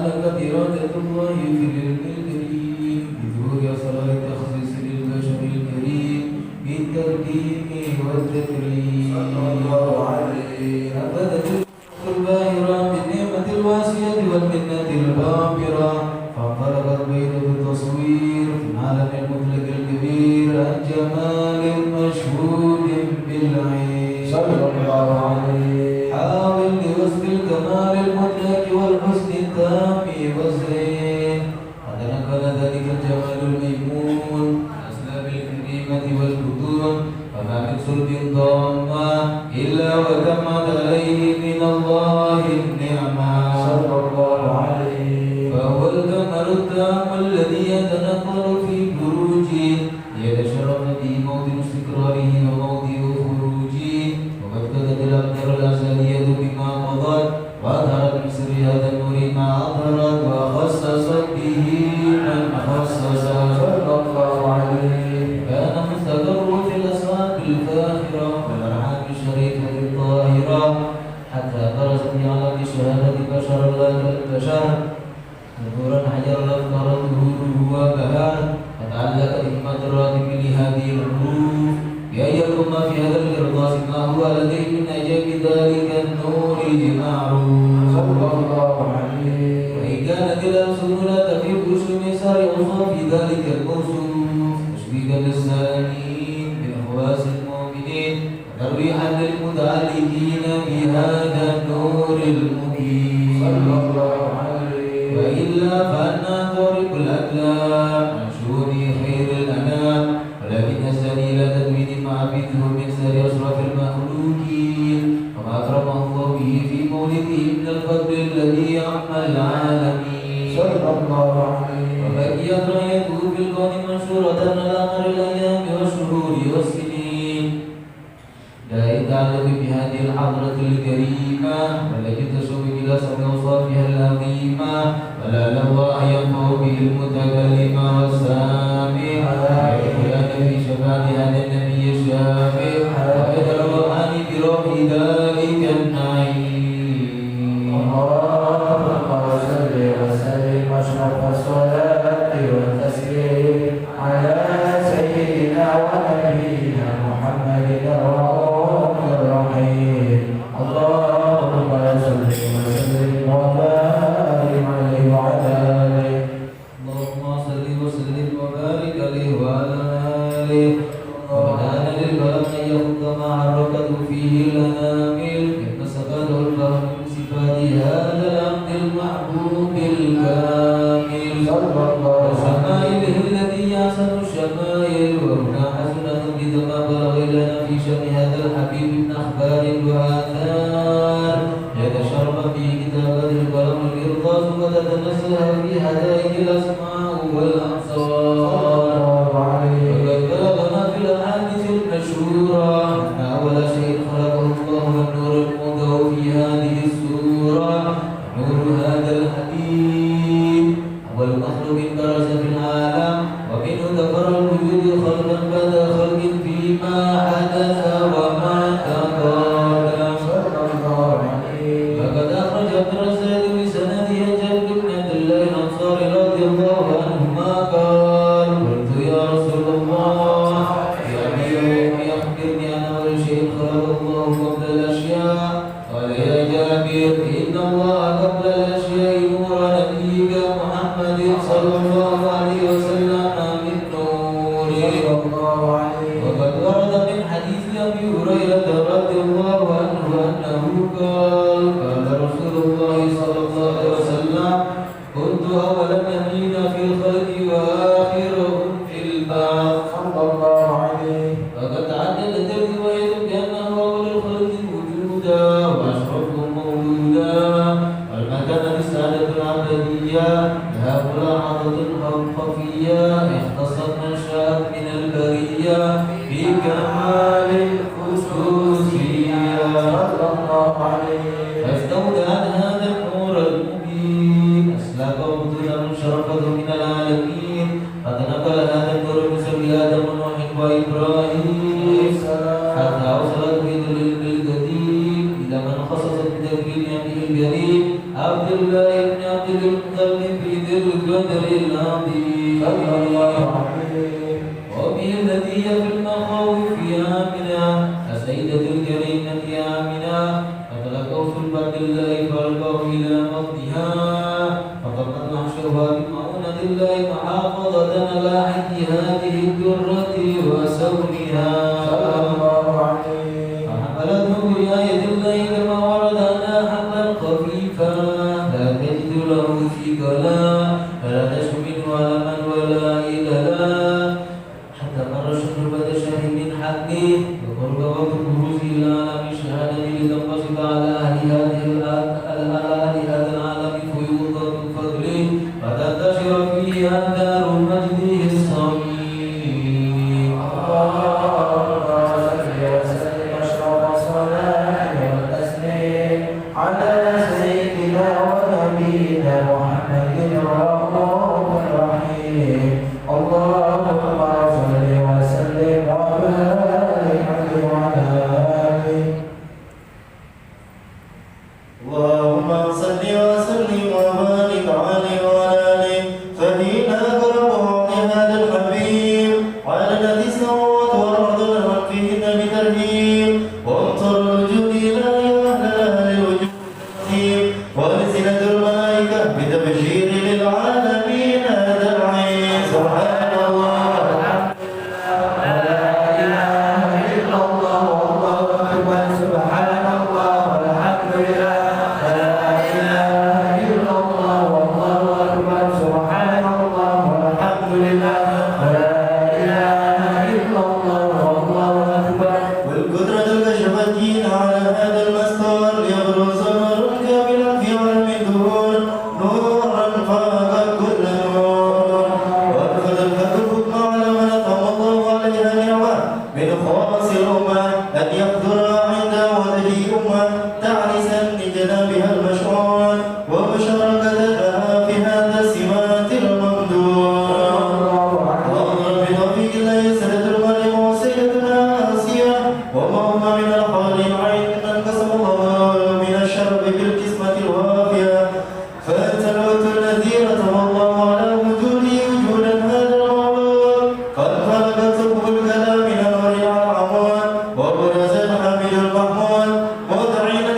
تعلقت إرادة الله في العلم الكريم بظهور أسرار التخصيص للبشر الكريم بالتقديم والتكريم صلى الله عليه أبدت الباهرة بالنعمة الواسعة والمنة البابرة فانطلقت بينة التصوير في العالم المطلق الكبير عن جمال مشهود بالعين صلى الله عليه حاول لوصف الكمال المطلق والحسن التام والزين فتنقل ذلك الجمال الميمون أسلاب الكريمة والبطون وما من صلب ضامة إلا وتمت عليه من الله النعمة صلى الله عليه فهو الكمال التام الذي يتنقل في بروجه ليتشرف به موطن استقراره وموضع خروجه وقد كتبت الأقدار الأزلية بما مضت وأظهرت من سر هذا النور ما أظهرت وخصصت به من خصص صلى الله عليه كان مستقر في الأسرار الفاخرة والأرحام الشريفة الطاهرة حتى برزت على شهادة بشر لا كالبشر نورا حجر الأفكار ظهوره وبهار فتعلق همة الراتب لهذه الحروف بأيكم ما في هذا الإرضاس ما هو لديه من أجاب ذلك النور معروف صلى الله عليه وإن كانت الألسن لا تفي باسم سار أوصاف ذلك الموصوف تشبيكا للسامعين من خواص المؤمنين وترويحا للمتعلقين بهذا النور المبين صلى الله عليه وإلا فأنا ضارب الأكلام عن شؤون خير الأنام ولكن الزني لا تدوين معبده من سر أشرف المخلوقين وما أكرمه الله به في مولده من الفضل الذي عم العالمين صلى الله عليه وبقيت رايته في الكون منشورة على مر الأيام والشهور والسنين لا يتعلق بهذه الحضرة الكريمة والتي تشوف إلى سبع أوصافها العظيمة ولا الله ينفع به المتكلم والسامع ويقولان في شفاعة هذا النبي الشافع ويدعو الروحاني بروح ذلك النعيم اللهم صل وسلم أشرف الصلاة والتسليم على سيدنا ونبينا محمد الرؤوف الرحيم اللهم صل وسلم وبارك عليه وعلى آله اللهم صل وسلم وبارك عليه وعلى آله وكان للبلد أن يخض ما حركته فيه الأنامل كما سبقه الفهم من صفات هذا العبد المحبوب الكامل صلى الله وشمائله التي أحسن الشمائل وهنا حسنة بما بلغ لنا في شأن هذا الحبيب من أخبار وآثار يتشرف في كتابة القلم الإرضاس وتتنزه في هدائك الأسماء والأمصار وقد بلغنا في الأحاديث المشهورة أن أول شيء خلقه الله والنور الموضع في هذه السورة نور هذا الحبيب أول مخلوق برز في العالم ومنه ذكر الوجود خلقا بعد خلق فيما حدث وما تقدم صلى الله عليه فقد أخرج ابن الرزاق بسنده جابر بن عبد الله الأنصاري رضي الله عنهما قال قلت يا رسول الله يخبرني عن أول شيء خلق الله قبل الأشياء قال يا جابر إن الله قبل الأشياء نور نبيك محمد صلى الله عليه وسلم من نوره وقد ورد من حديث أبي هريرة رضي الله عنه أنه قال قال رسول الله صلى الله عليه وسلم كنت أول النبيين في الخلق وآخرهم في البعث صلى الله عليه فقد تعددت الرواية بأنه أول الخلق وجودا وأشرفهم مولودا والمكانة السعادة العبدية لها ملاحظة خفية اختصت من شاءت من البرية في كمال الخصوصية صلى الله عليه فاستودع هذا النور المبين أسلاك وبطولا شرفته من العالمين فتنقل هذا النور بسبب آدم ونوح وإبراهيم حتى أوصلت به القديم إلى من خصص بتكريم نعمه الكريم عبد الله بن عبد القدر العظيم صلى الله عليه وبه الذي في المخاوف آمنا السيدة الكريمة آمنا فتلقوا في الباب الله فألقوا إلى مضيها فقد نحشرها بمعونة الله محافظة على حد هذه الدرة وسونها صلى الله عليه فحملته برعاية الله كما ورد أنها حملا خفيفا لا تجد له ثقلا فلا تشمل ألما ولا إللا حتى مر الشهر بعد شهر من حقه وقرب وقت الخروج إلى عالم الشهادة لتنبسط على أهل هذا العالم فيوضة الفضل وتنتشر فيها دار المجد الصميم على سيدنا ونبينا محمد الرؤوف الرحيم اللهم صل وسلم وبارك عليه وعلى آله اللهم صل وسلم وبارك عليه وعلى آله فإن أقرب لهذا الحبيب على الذي السماوات والأرض لمن فيهن بترهيب وامطر الوجود إلى أهل الوجود وألسنة الملائكة بتبشير للعالمين هذا العين سبحان الله والقدرة الكشفتين على هذا المستور يبرز نور كاملا في علم الدهور نورا فاق كل نور وأخذ الحكم على من أتم الله عليها نعمة من خاص الأمة أن يقدر عند وجه أمة تعرسا لجنابها المشعور ومشاركة لها في هذا السمات الممدوح اللهم بتوفيق الله سيدة المريم وسيدنا آسيا ومهما من الحال العين أن قسم الله من الشرب بالقسمة الوافية فأنت الوقت الذي رتب الله على وجوده وجودا هذا المولود قد خلقت صبح الكلام من نور العمود وبرز الحميد المحمود مدعين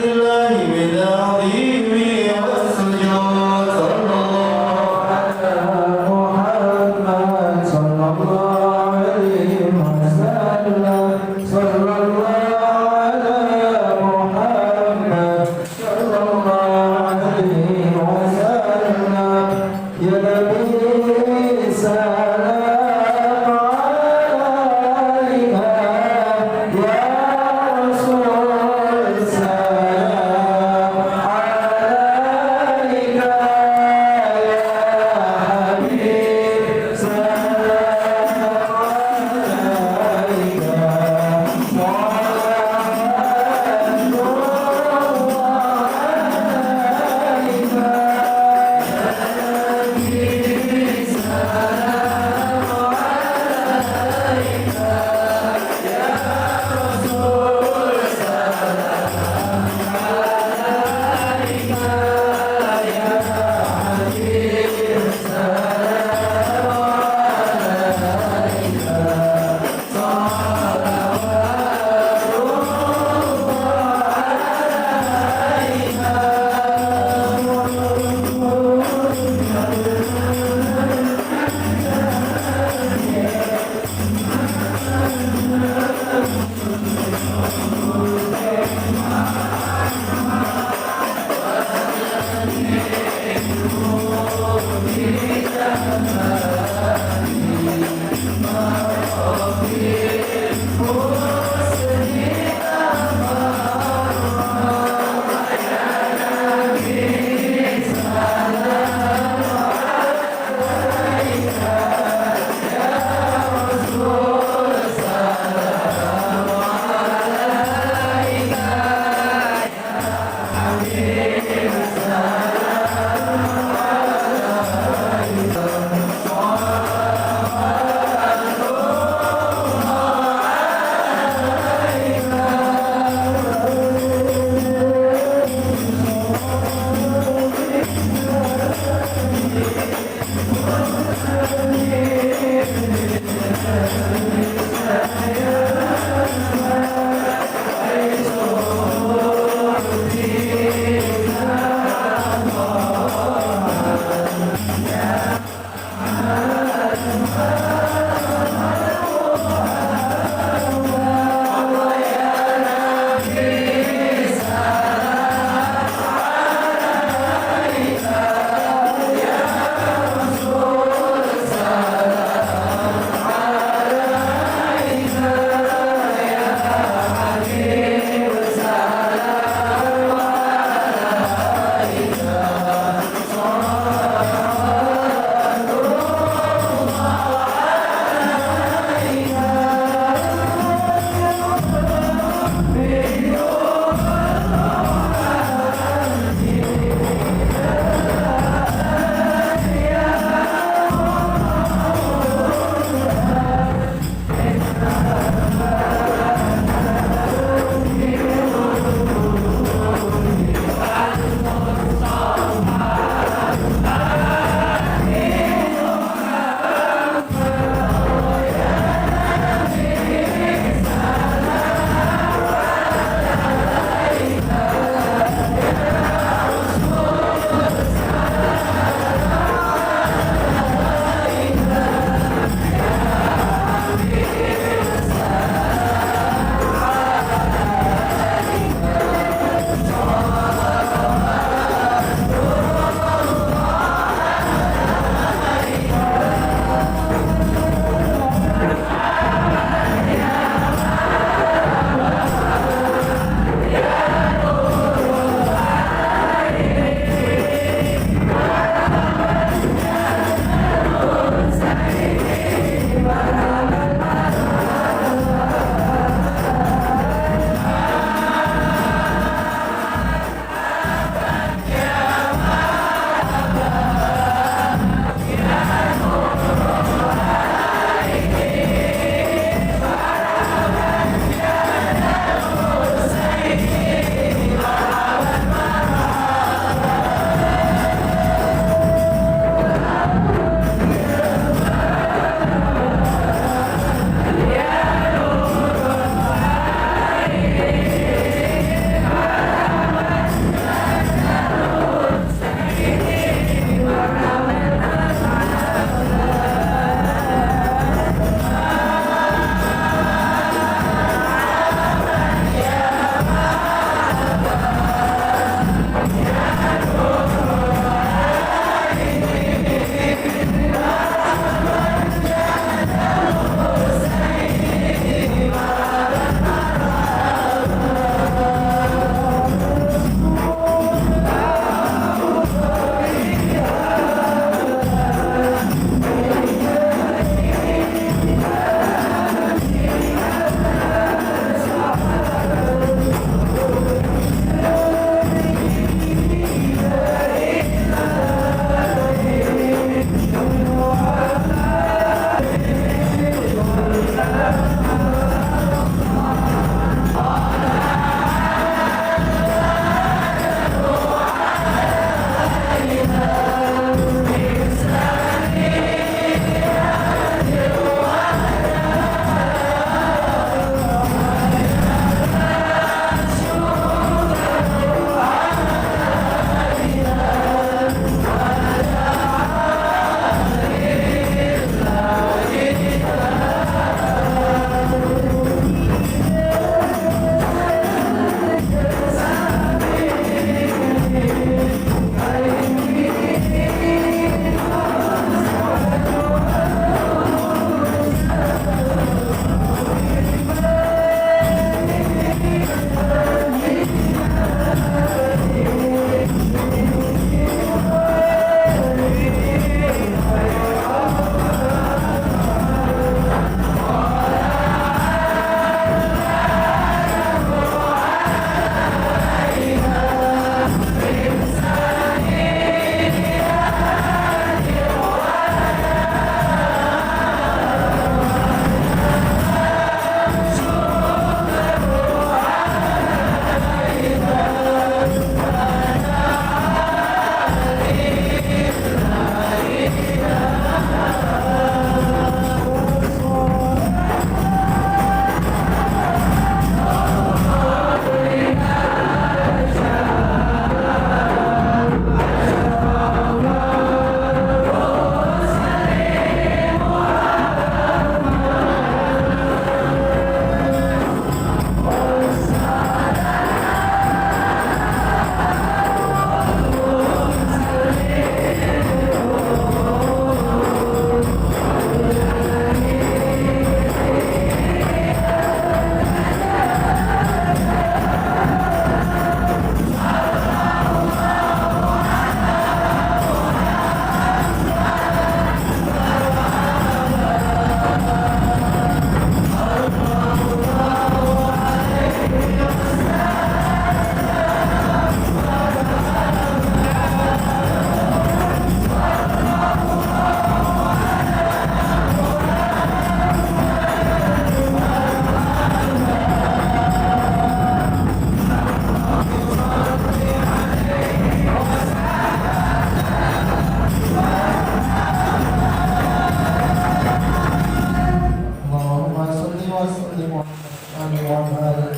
Muhammad.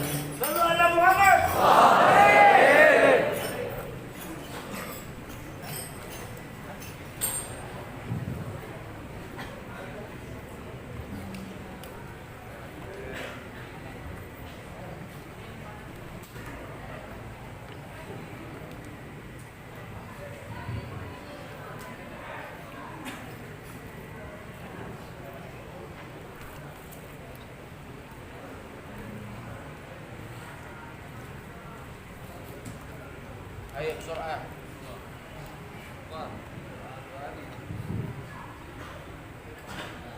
Ayo surah.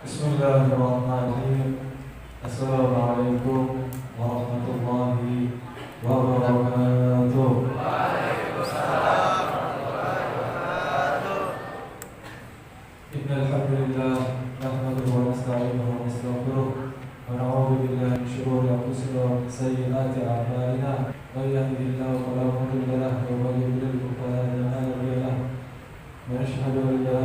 Bismillahirrahmanirrahim. Assalamualaikum warahmatullahi wabarakatuh. Innal hamdalillah nahmaduhu wa nasta'inuhu wa nastaghfiruh wa na'udzu billahi min shururi anfusina wa min sayyiati a'malina. Man yahdihillahu fala mudilla lahu wa man yudlil fala hadiya lahu. Wa ashhadu an la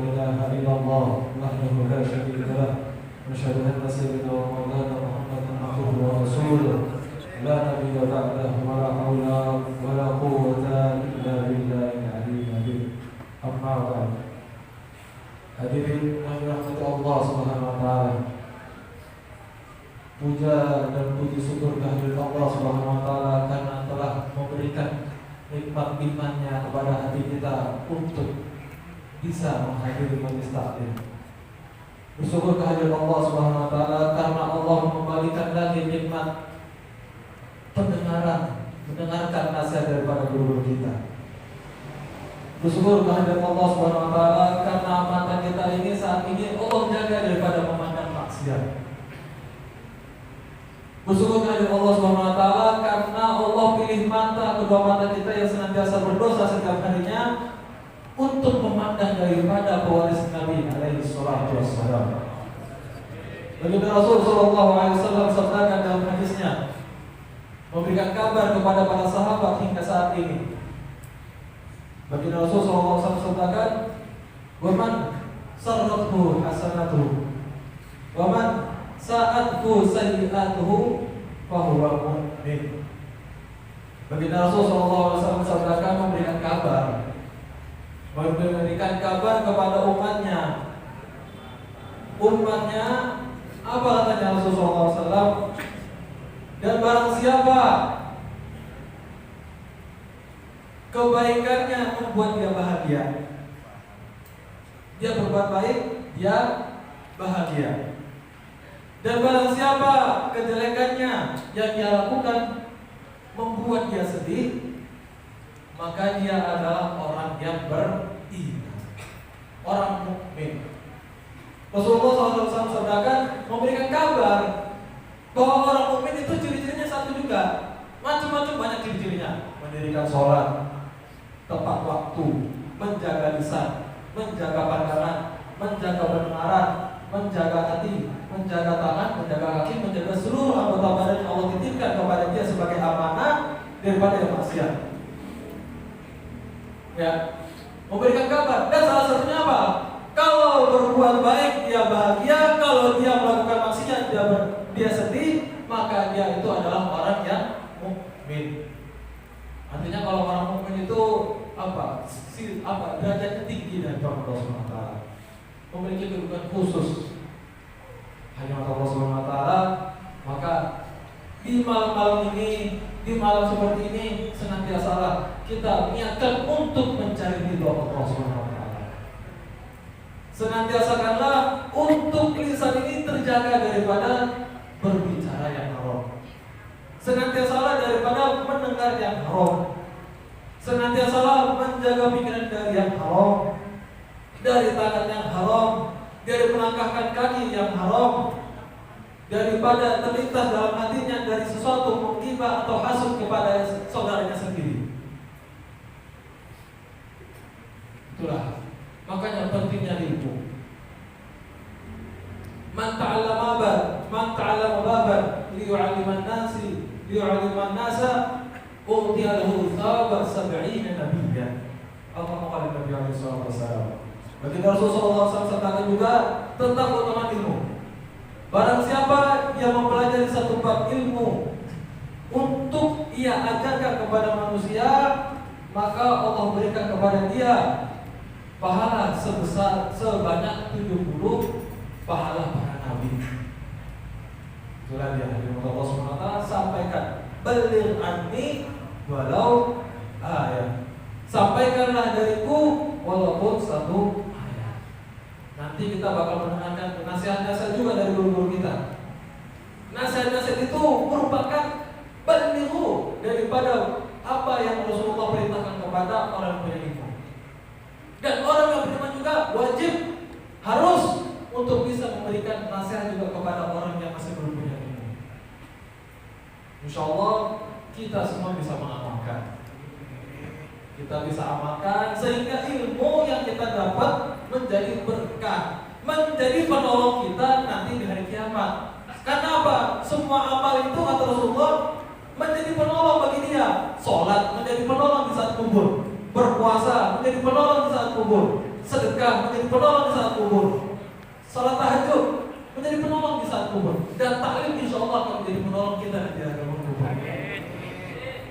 ilaha illallah wahdahu la sharika lahu wa ashhadu anna sayyidina wa maulana Muhammadan abduhu wa rasuluh. La nabiyya ba'dahu wa la hawla wa la quwwata illa billahil aliyyil azim. Amma ba'd. Hadirin yang dirahmati Allah Subhanahu wa taala. Puja dan puji syukur kehadirat Allah Subhanahu wa taala karena telah memberikan nikmat imannya kepada hati kita untuk bisa menghadiri majelis taklim. Bersyukur kehadirat Allah Subhanahu wa taala karena Allah memberikan lagi nikmat mendengarkan nasihat daripada guru kita. Bersyukur kehadirat Allah Subhanahu wa taala karena mata kita ini saat ini Allah jaga daripada memandang maksiat. Bersyukur kehadirat Allah Subhanahu wa taala karena Allah pilih kedua mata kita yang senantiasa berdosa setiap harinya untuk memandang daripada pewaris Nabi alaihi salatu wassalam. Baginda Rasul sallallahu alaihi wasallam sabdakan dalam hadisnya, memberikan kabar kepada para sahabat hingga saat ini. Baginda Rasul sallallahu alaihi wasallam sabdakan, "Wa man sarrathu hasanatuhu wa man sa'athu sayyi'atuhu fa huwa mu'min." Baginda Rasul sallallahu alaihi wasallam sabdakan memberikan kabar kepada umatnya. Umatnya apa katanya Rasul sallallahu alaihi wasallam? Dan barang siapa kebaikannya membuat dia bahagia, dia berbuat baik, dia bahagia. Dan barang siapa kejelekannya yang dia lakukan membuat dia sedih, maka dia adalah orang yang beriman, orang mukmin. Rasulullah SAW sabdakan memberikan kabar bahwa orang mukmin itu ciri-cirinya satu juga, macam-macam banyak ciri-cirinya: mendirikan sholat tepat waktu, menjaga lisan, menjaga pandangan, menjaga pendengaran, menjaga hati, menjaga tangan, menjaga kaki, menjaga seluruh anggota badan yang Allah titipkan kepada dia sebagai amanah daripada yang maksiat. Ya, memberikan kabar. Dan salah satunya apa? Kalau berbuat baik dia bahagia, kalau dia melakukan maksiat dia sedih, maka dia itu adalah orang yang mukmin. Artinya kalau orang mukmin itu derajatnya tinggi dari Allah Subhanahu wa taala. Memiliki kedudukan khusus hanya Allah Subhanahu wa taala. Maka di malam-malam ini, di malam seperti ini, senantiasa kita niatkan untuk mencari ridho Allah Subhanahu wa taala. Senantiasakanlah untuk lisan ini terjaga daripada berbicara yang haram. Senantiasalah daripada mendengar yang haram. Senantiasalah menjaga pikiran dari yang haram, dari tangan yang haram, dari melangkahkan kaki yang haram, daripada terlintas dalam hatinya dari sesuatu menggibah atau hasud kepada saudaranya sendiri. Itulah makanya pentingnya ilmu. Man ta'allama baban liyu'alliman nasa u'tiya lahu thawaba 70 nabiyyan. Al-Qur'an Nabi alaihi wasallam. Baginda Rasulullah SAW katakan juga tentang keutamaan ilmu. Barang siapa yang mempelajari satu bab ilmu untuk ia ajarkan kepada manusia, maka Allah berikan kepada dia pahala sebanyak 70 pahala para nabi. Itulah dia yang Allah SWT sampaikan, baligh anni walau ayat. Sampaikanlah dariku walaupun satu ayat. Nanti kita bakal mendengarkan nasihat-nasihat juga dari guru-guru kita. Nasihat-nasihat itu merupakan balighu daripada apa yang Rasulullah perintahkan kepada orang yang punya ilmu. Dan orang yang beriman juga wajib harus untuk bisa memberikan nasihat juga kepada orang yang masih belum punya ilmu. Insya Allah kita semua bisa mengamalkan. Kita bisa amalkan sehingga ilmu yang kita dapat menjadi berkah, menjadi penolong kita nanti di hari kiamat. Karena apa? Semua amal itu kata Rasulullah menjadi penolong bagi dia. Sholat menjadi penolong di saat kubur, berpuasa menjadi penolong di saat kubur, sedekah menjadi penolong di saat kubur, salat tahajud menjadi penolong di saat kubur, dan taklim insya Allah akan menjadi penolong kita di hari kubur.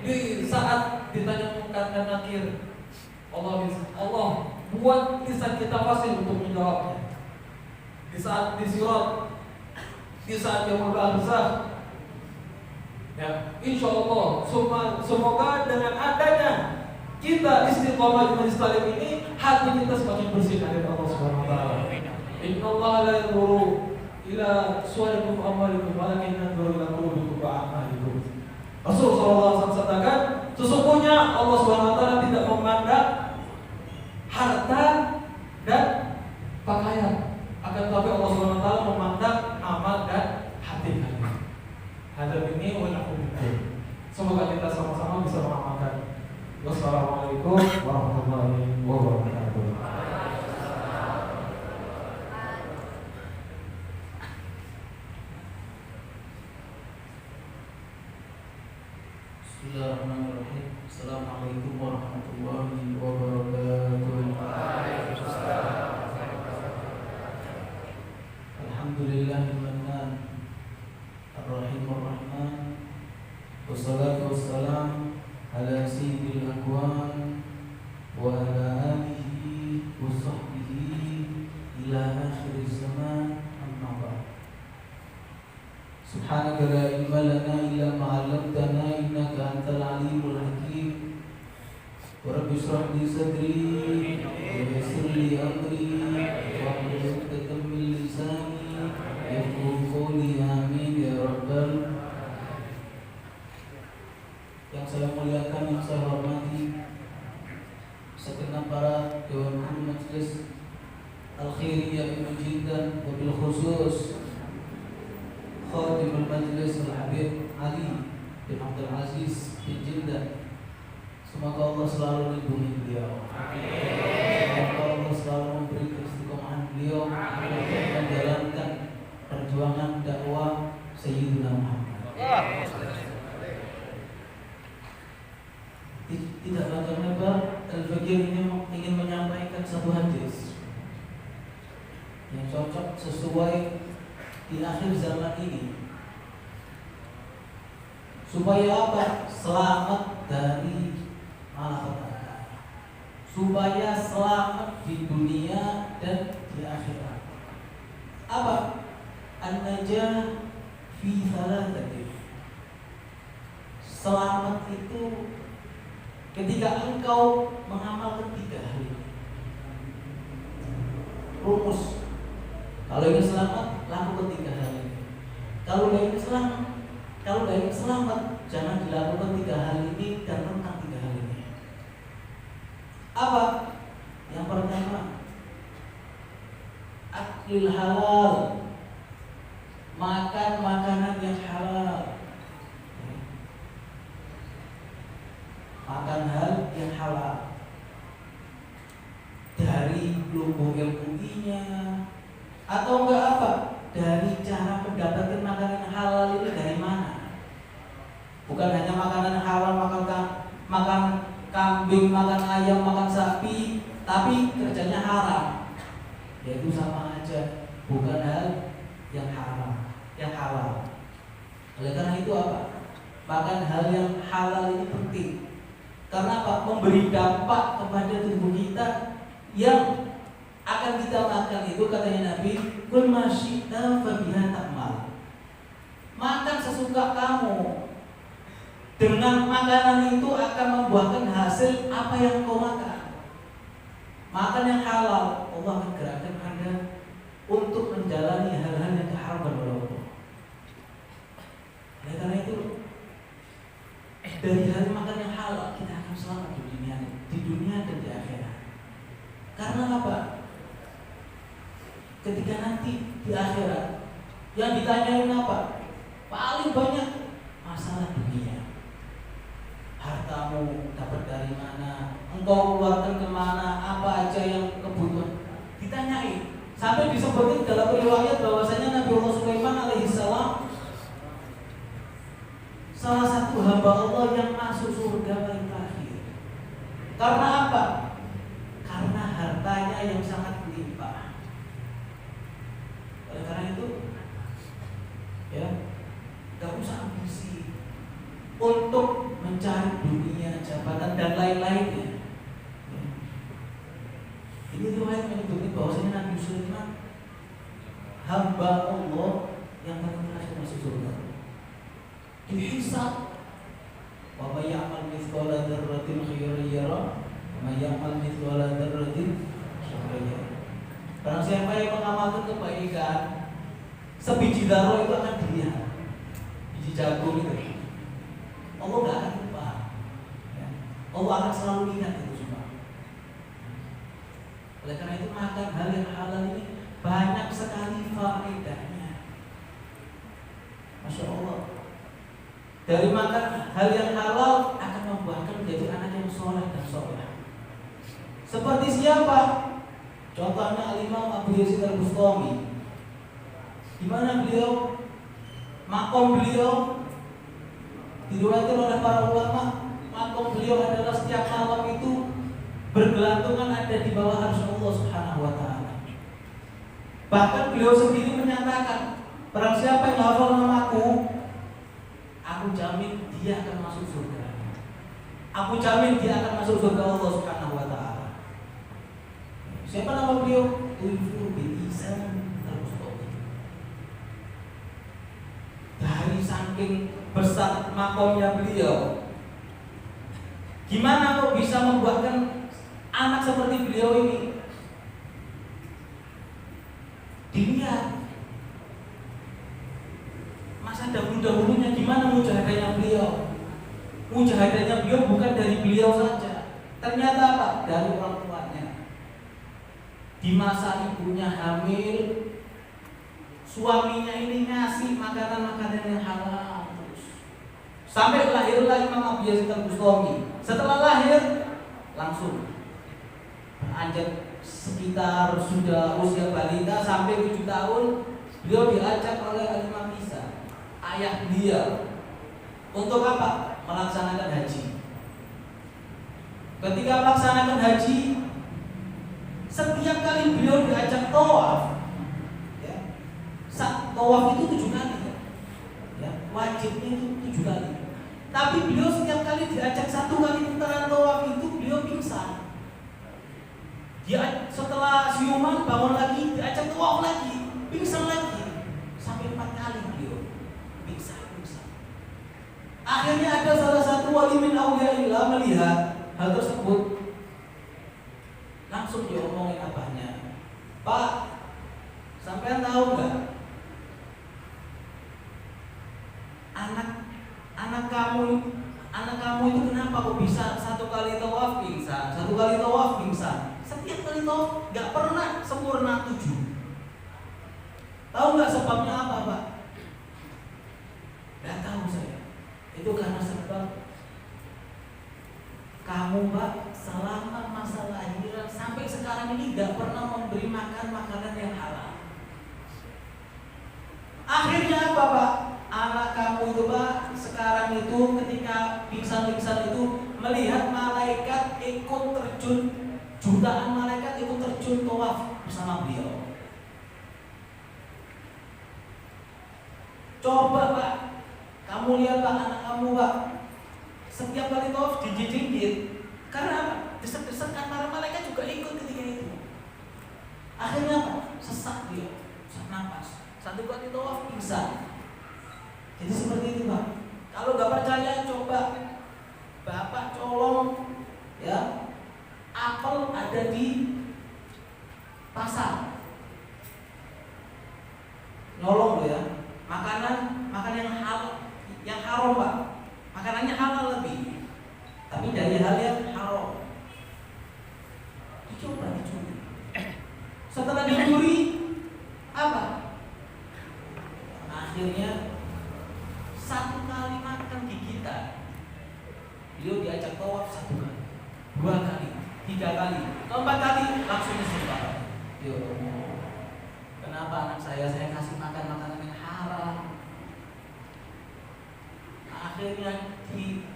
Di saat ditanya munkar dan nakir, Allah buat lisan kita fasih untuk menjawabnya. Di saat di sirat, di saat yang berbahasa, ya, insya Allah semoga dengan adanya kita istiqomah di majelis taklim ini, hati kita semakin bersih dari Allah Subhanahu wa taala. Inna Allah la yanzuru ila suwarikum amwalikum walakin yanzuru ila qulubikum wa a'malikum. Rasulullah SAW katakan, sesungguhnya Allah Subhanahu wa taala tidak memandang harta dan pakaian, akan tetapi Allah Subhanahu wa taala memandang amal dan hati kalian. Hadap ini walaupun semoga kita sama-sama bisa mengamalkan. Wassalamualaikum warahmatullahi wabarakatuh. Bismillahirrahmanirrahim. Assalamualaikum warahmatullahi wabarakatuh. Alhamdulillahil mannan ar-rahimur rahman. Wassalatu wassalam ala sayyidil akwan wa ala alihi wa sahbihi ila akhir zaman, amma ba'd. Subhanaka la ilma lana illa ma 'allamtana innaka antal alimul hakim. Wa rabbi shrah li sadri wa yassir li amri wahlul 'uqdatam min lisani yafqahu qawli. Amin ya rabbal. Yang saya muliakan, yang saya hormati segenap para dewan guru majelis Al-Khairiyah Ibnu Jindan, wabil khusus Khatimul Majlis Al-Habib Ali bin Abdul Aziz bin Jindan. Semoga Allah selalu melindungi beliau. Semoga Allah selalu memberi keistiqomahan beliau untuk menjalankan perjuangan dakwah Sayyidina Muhammad. Tidak banyak lebar, Al-Fakir ini ingin menyampaikan satu hadis yang cocok sesuai di akhir zaman ini. Supaya apa? Selamat dari malapetaka. Supaya selamat di dunia dan di akhirat. Apa? An-najah fi thalathatin. Selamat itu ketika engkau mengamalkan 3 hal ini. Rumus. Kalau ingin selamat, lakukan 3 hal ini. Kalau ingin selamat, jangan dilakukan 3 hal ini dan tentang 3 hal ini. Apa? Yang pertama, aklil halal. Makan makanan yang halal. Makan hal yang halal. Dari lubuk ilmunya, atau enggak apa? Dari cara mendapatkan makanan halal ini dari mana? Bukan hanya makanan halal, makan kambing, makan ayam, makan sapi, tapi kerjanya haram. Yaitu sama aja, bukan hal yang haram. Bahkan hal yang halal ini penting. Karena apa? Memberi dampak kepada tubuh kita yang akan kita makan itu, katanya Nabi, kul masyita fabiha ta'mal. Makan sesuka kamu. Dengan makanan itu akan membuahkan hasil apa yang kau makan. Makan yang halal, Allah akan gerakkan Anda untuk menjalani hal-hal yang keharaman oleh Allah. Oleh karena itu, dari hal makan yang halal kita akan selamat di dunia dan di akhirat. Karena apa? Ketika nanti di akhirat yang ditanyain apa? Paling banyak masalah dunia. Hartamu dapat dari mana? Engkau keluarkan kemana? Apa aja yang kebutuhan? Ditanyain. Sampai disebutkan dalam riwayat bahwasanya Nabi Allah Sulaiman alaihissalam salah satu hamba Allah yang masuk surga paling terakhir. Karena apa? Karena hartanya yang sangat berlimpah. Oleh karena itu, ya, gak usah ambisi untuk mencari dunia, jabatan dan lain-lainnya. Ini riwayat menyebutkan bahwasanya Nabi Sulaiman hamba Allah yang paling terakhir masuk surga. Dihisab. Wa may ya'mal mithqala dzarratin khairan yara, wa may ya'mal mithqala dzarratin syarran yara. Barang siapa yang mengamalkan kebaikan, sebiji zarah itu akan dilihat. Biji jagung itu. Allah enggak akan lupa. Ya. Allah akan selalu ingat itu semua. Oleh karena itu makan hal yang halal ini banyak sekali faedahnya. Masya Allah. Dari makan hal yang halal akan membuahkan menjadi anak yang soleh dan soleh. Seperti siapa? Contohnya Al-Imam Abu Yazid Al-Bustami. Di mana beliau, makom beliau diriwayatkan oleh para ulama, makom beliau adalah setiap malam itu bergelantungan ada di bawah arsy Allah Subhanahu wa taala. Bahkan beliau sendiri menyatakan, barang siapa yang hafal namaku, aku jamin dia akan masuk surga. Aku jamin dia akan masuk surga Allah Subhanahu wa taala. Siapa nama beliau? Uyfur bin Ihsan Al-Bustami. Dari saking besar makomnya beliau, gimana kok bisa membuahkan anak seperti beliau ini? Dilihat masa dahulu-dahulunya gimana mujahadahnya beliau. Mujahadahnya beliau bukan dari beliau saja. Ternyata apa? Dari orang tuanya. Di masa ibunya hamil, suaminya ini ngasih makanan-makanan yang halal terus. Sampai lahirlah Imam Abu Yazid Al-Bustami. Setelah lahir langsung beranjak sekitar sudah usia balita sampai 7 tahun, beliau diajak oleh Al-Imam Isa, ayah dia, untuk apa? Melaksanakan haji. Ketika melaksanakan haji, setiap kali beliau diajak tawaf, ya, tawaf itu 7 kali, ya, wajibnya itu 7 kali. Tapi beliau setiap kali diajak 1 kali putaran tawaf itu beliau pingsan. Dia setelah siuman bangun lagi, diajak tawaf lagi, pingsan lagi, sampai 4 kali beliau pingsan. Akhirnya ada salah satu wali min awliyaillah melihat hal tersebut, langsung diomongin abahnya, Pak, sampean tahu nggak anak kamu itu kenapa kok bisa 1 kali tawaf pingsan, 1 kali tawaf pingsan, setiap kali tawaf nggak pernah sempurna 7. Tahu nggak sebabnya apa, Pak? Nggak tahu saya. Itu karena sebab kamu, Pak, selama masa lahiran sampai sekarang ini nggak pernah memberi makan makanan yang halal. Akhirnya apa, Pak? Anak kamu itu, Pak, sekarang itu ketika pingsan-pingsan itu melihat malaikat ikut terjun, jutaan malaikat ikut terjun tawaf bersama beliau. Coba, Pak, kamu lihat, Pak, anak kamu Pak setiap kali tawaf dijinjit karena apa? Desek-desekan para malaikat juga ikut ketika itu. Akhirnya apa? Sesak dia, sesak nafas. Satu kali tawaf pingsan. Jadi seperti itu Pak. Kalau nggak percaya coba Bapak colong ya apel ada di pasar. Nolong loh ya. Makanan yang haram Pak. Makanannya halal lebih. Tapi dari hal yang haram. Dicoba dicuri. Setelah dicuri apa? Akhirnya satu kali makan gigitan. Beliau diajak tawaf 1 kali, 2 kali, 3 kali, 4 kali langsung istighfar. Ya Allah, kenapa anak saya kasih makan makanan yang haram? Akhirnya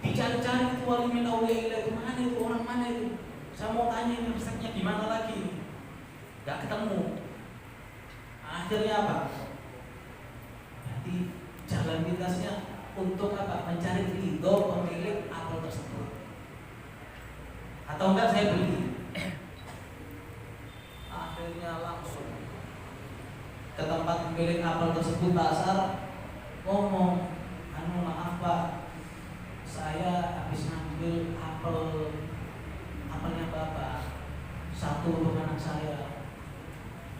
dicari-cari itu wali min auliya itu mana itu orang mana itu? Saya mau tanya ini resepnya gimana lagi? Gak ketemu. Akhirnya apa? Berarti jalan pintasnya untuk apa? Mencari ridho pemilik apel tersebut. Atau enggak saya beli. Akhirnya langsung ke tempat pemilik apel tersebut pasar ngomong, maaf Pak, saya habis ngambil apelnya Bapak, 1 untuk anak saya.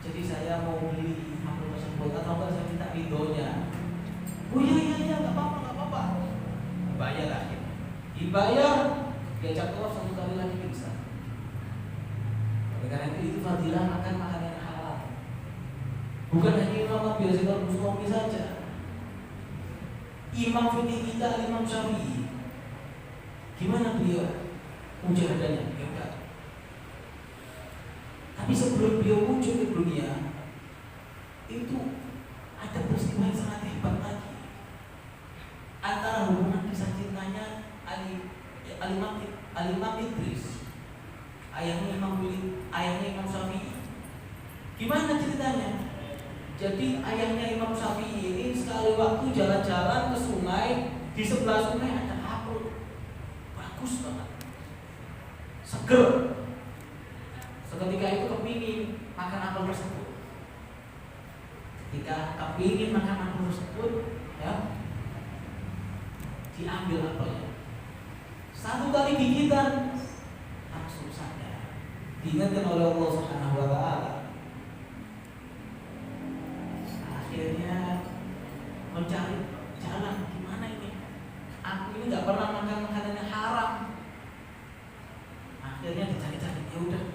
Jadi saya mau beli apel tersebut atau enggak saya minta ridhonya. Oh iya nggak apa-apa. Bayar akhirnya. Dibayar, diajak keluar 1 kali lagi pingsan. Oleh karena itu fadilah makan makanan yang halal. Bukan hanya Imam Abi Yazid Al-Bustami saja. Imam fikih kita Imam Syafi'i. Gimana beliau mujahadahnya? Hebat. Tapi sebelum beliau muncul di dunia, itu ada peristiwa yang sangat hebat lagi. Antara hubungan kisah cintanya Al-Imam Idris, ayahnya Imam Syafi'i. Gimana ceritanya? Jadi ayahnya Imam Syafi'i ini sekali waktu jalan-jalan ke sungai, di sebelah sungai ada apel bagus banget, seger. Seketika itu kepingin makan apel tersebut. Ketika kepingin makan apel tersebut, ya diambil apelnya. 1 kali gigitan langsung sadar. Diingatkan oleh Allah Subhanahu wa taala. Akhirnya mencari jalan gimana ini? Aku ini nggak pernah makan makanan yang haram. Akhirnya dicari-cari, ya udah,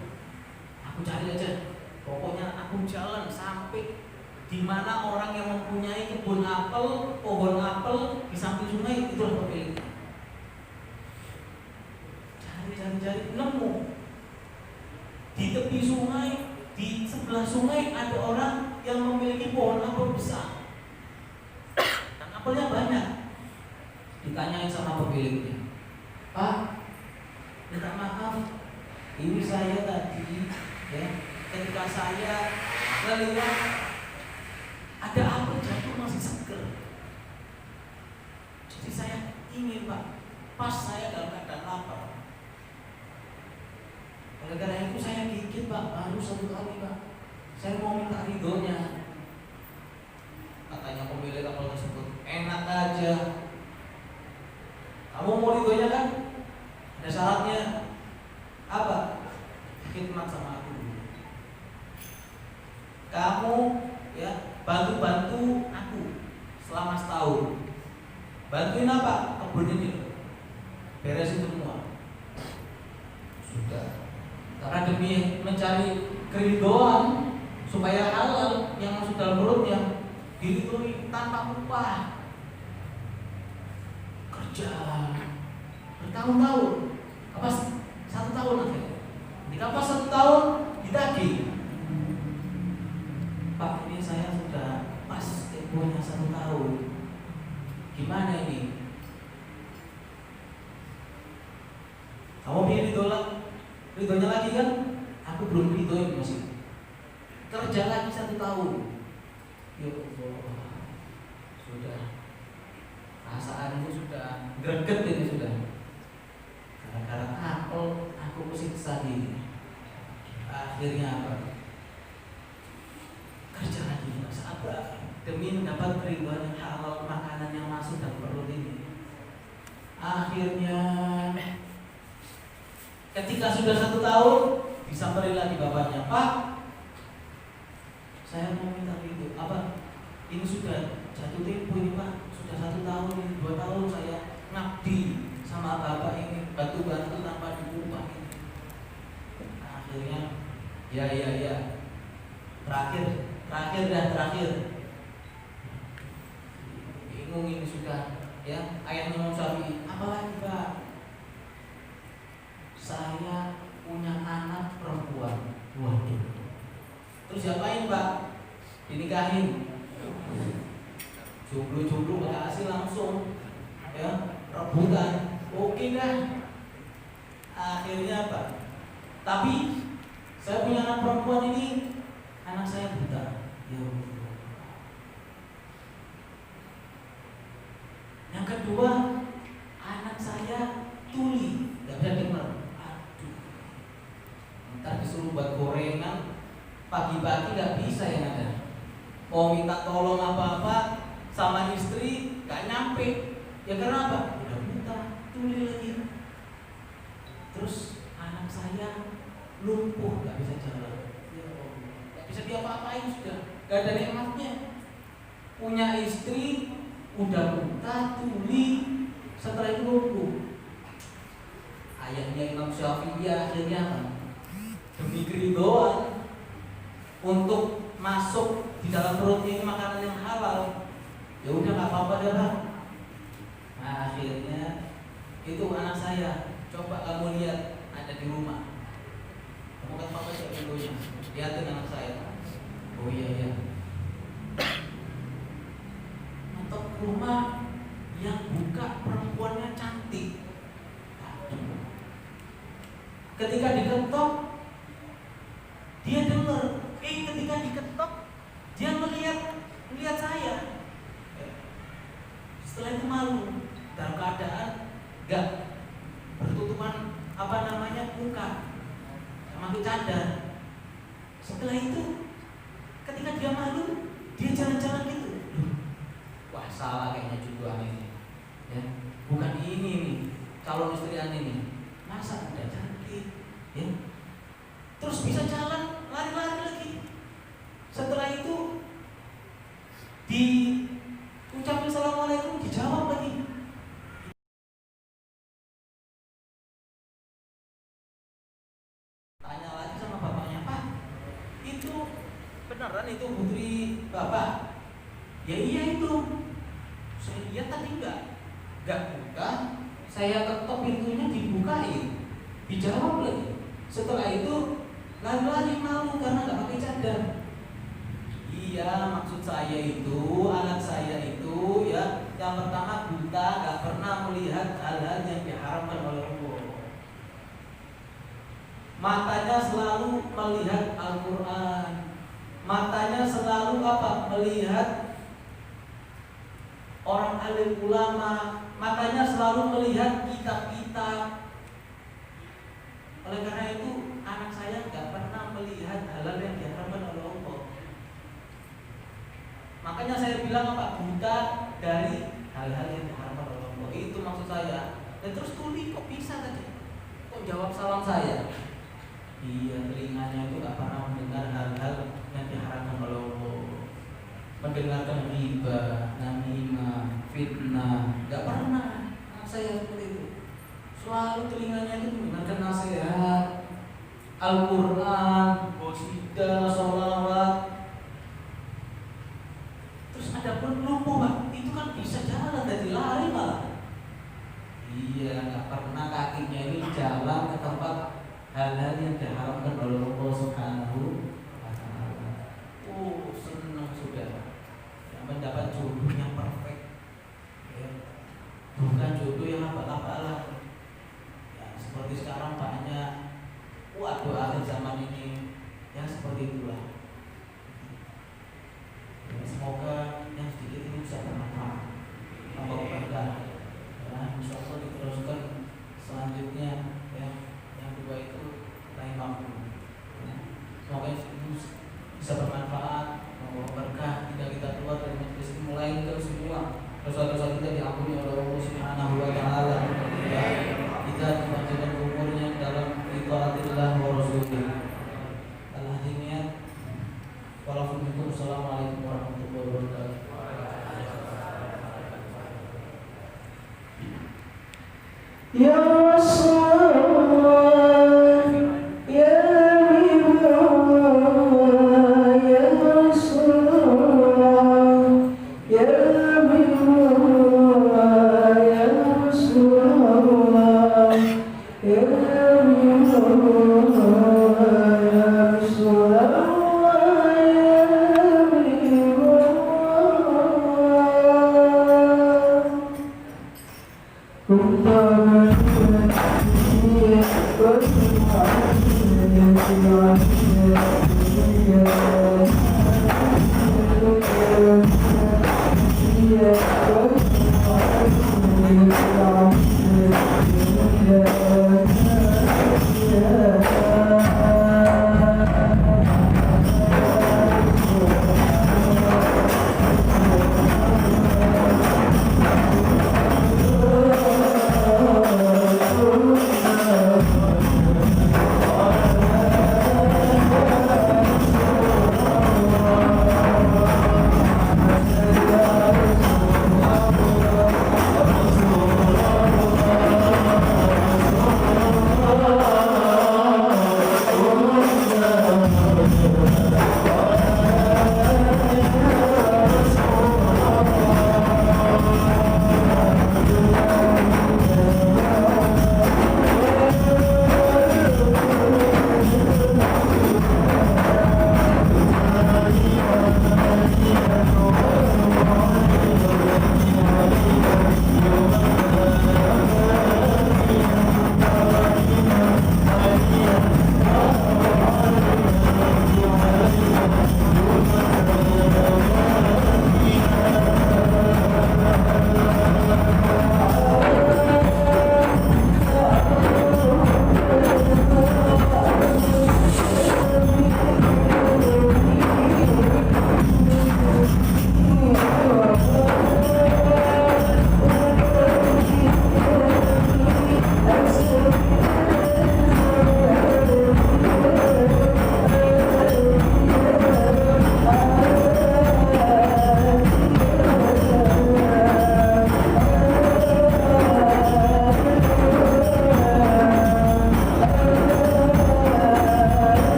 aku cari aja. Pokoknya aku jalan sampai di mana orang yang mempunyai kebun apel, pohon apel di samping sungai, itulah pemiliknya. Cari, nemu di tepi sungai, di sebelah sungai ada orang yang memiliki pohon apel besar dan apelnya banyak. Ditanyain sama pemiliknya, Pak, minta maaf, ini saya tadi ya ketika saya lewat ada apel jatuh masih seger. Jadi saya ingin Pak, pas saya dalam keadaan lapar. Oleh karena itu saya gigit Pak, baru 1 kali Pak. Saya mau minta ridhonya. Katanya pemilik apel tersebut, enak aja. Kamu mau ridhonya kan? Ada syaratnya. Apa? Khidmat sama aku. Kamu ya bantu aku selama setahun. Bantuin apa? Kebun ini. Beresin semua. Sudah. Karena demi mencari keridhaan supaya halal yang masuk dalam mulutnya, diridhoi tanpa upah. Kerja bertahun-tahun, apa 1 tahun aja. Dikapas 1 tahun ditagih. Pak, ini saya sudah pas tempohnya 1 tahun. Gimana ini? Kamu pilih ridhonya lagi kan? Aku belum ridhoi masih. Kerja lagi 1 tahun. Ya Allah, sudah perasaanku sudah greget ini sudah. Gara-gara apel aku kusiksa diri. Akhirnya apa? Kerja lagi, nggak sabar demi mendapat keriduan yang halal, makanan yang masuk dan perut ini. Akhirnya ketika sudah 1 tahun disamperin lagi bapaknya, Pak, saya mau minta itu apa? Ini sudah jatuh tempo ini Pak, sudah 1 tahun ini 2 tahun saya ngabdi sama bapak ini, bantu-bantu tanpa diupah ini. Akhirnya ya terakhir bingung ini sudah ya. Ayahnya Imam Syafi'i, apa lagi Pak? Saya punya anak perempuan. Waduh. Terus diapain Pak? Dinikahin. Jomblo-jomblo gak kasih langsung ya, rebutan. Oke dah. Akhirnya apa? Tapi saya punya anak perempuan ini, anak saya buta. Ya Allah. Yang kedua, anak saya tuli, gak bisa dengar. Aduh. Ntar disuruh buat gorengan, pagi-pagi gak bisa yang ada. Mau minta tolong apa-apa sama istri gak nyampe. Ya karena apa? Udah buta, tuli lagi. Terus anak saya lumpuh, gak bisa jalan. Ya Allah. Gak bisa diapa-apain sudah. Gak ada nikmatnya. Punya istri udah buta, tuli, setelah itu lumpuh. Ayahnya Imam Syafi'i akhirnya apa? Demi keridoan untuk masuk di dalam perutnya ini makanan yang halal, ya udah nggak apa-apa deh Bang. Nah, akhirnya itu anak saya, coba kamu lihat ada di rumah. Kamu kan papa siapa dulunya? Lihatin anak saya. Oh iya. Untuk rumah yang buka perempuannya cantik. Ketika diketok, dia dengar. Ketika diketok, dia melihat saya. Setelah itu malu dalam keadaan gak bertutupan muka, pakai cadar. Setelah itu, ketika dia malu, dia jalan-jalan gitu. Wah, salah kayaknya juga ini. Ya, bukan ini nih calon istri ini. Masa udah cantik, ya? Terus bisa jalan, lari-lari lagi. Setelah itu diucapin assalamualaikum, dijawab lagi. Tanya lagi sama bapaknya, Pak, itu beneran itu putri bapak? Ya iya itu. Saya lihat tadi enggak buka. Saya ketok pintunya dibukain, dijawab lagi. Setelah itu lari-lari malu karena nggak pakai cadar. Iya, maksud saya itu anak saya itu ya, yang pertama buta, nggak pernah melihat hal-hal yang diharamkan oleh Allah. Matanya selalu melihat Al-Quran. Matanya selalu apa? Melihat orang alim ulama. Matanya selalu melihat kitab-kitab. Oleh karena itu anak saya nggak pernah melihat hal-hal yang diharamkan oleh Allah. Makanya saya bilang apa? Buta dari hal-hal yang diharamkan oleh Allah. Itu maksud saya. Dan terus tuli kok bisa tadi? Kok jawab salam saya? Iya, telinganya itu nggak pernah mendengar hal-hal yang diharamkan oleh Allah. Mendengarkan riba, namimah, fitnah, nggak pernah. Anak saya seperti itu. Selalu telinganya itu mendengarkan nasihat, Al-Quran, qasidah, sholawat. Terus ada pun lumpuh, Pak. Itu kan bisa jalan dari lari malah. Iya, nggak pernah kakinya ini jalan ke tempat hal-hal yang diharamkan oleh Allah Subhanahu wa Ta'ala. Oh, senang sudah. Yang mendapat jodoh yang perfect. Ya. Bukan jodoh yang apa-apalah. Seperti sekarang banyak akhir zaman ini yang seperti itulah. Semoga yang sedikit ini bisa bermanfaat. Tambah berkah. Ya, Thank you.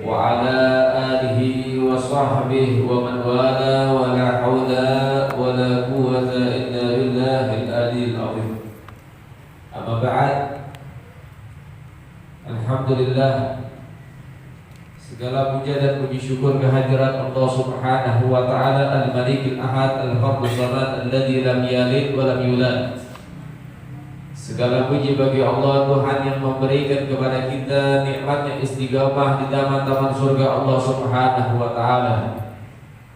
وعلى آله وصحبه ومن والاه ولا حول ولا قوة إلا بالله العلي العظيم. أما بعد, alhamdulillah, segala puja dan puji syukur kehadirat Allah Subhanahu wa taala Al-Malikil Ahad Al-Fardus Samad alladzi lam yalid wa lam yulad. Segala puji bagi Allah, Tuhan yang memberikan kepada kita nikmatnya istiqamah di taman-taman surga Allah Subhanahu wa taala.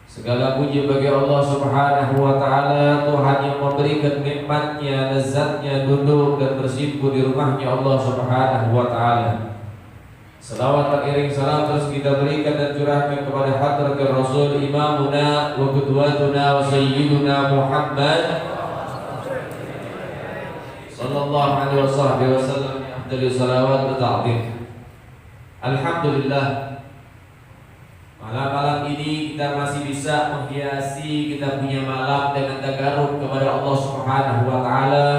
Segala puji bagi Allah Subhanahu wa taala, Tuhan yang memberikan nikmatnya, lezatnya duduk dan bersimpu di rumahnya Allah Subhanahu wa taala. Selawat teriring salam terus kita berikan dan curahkan kepada hadratul Rasul Imamuna wa qudwatuna wa sayyiduna Muhammad sallallahu alaihi wasallam afdhalus salawat wa ta'zim. Alhamdulillah, malam-malam ini kita masih bisa menghiasi kita punya malam dengan tagarub kepada Allah Subhanahu wa taala,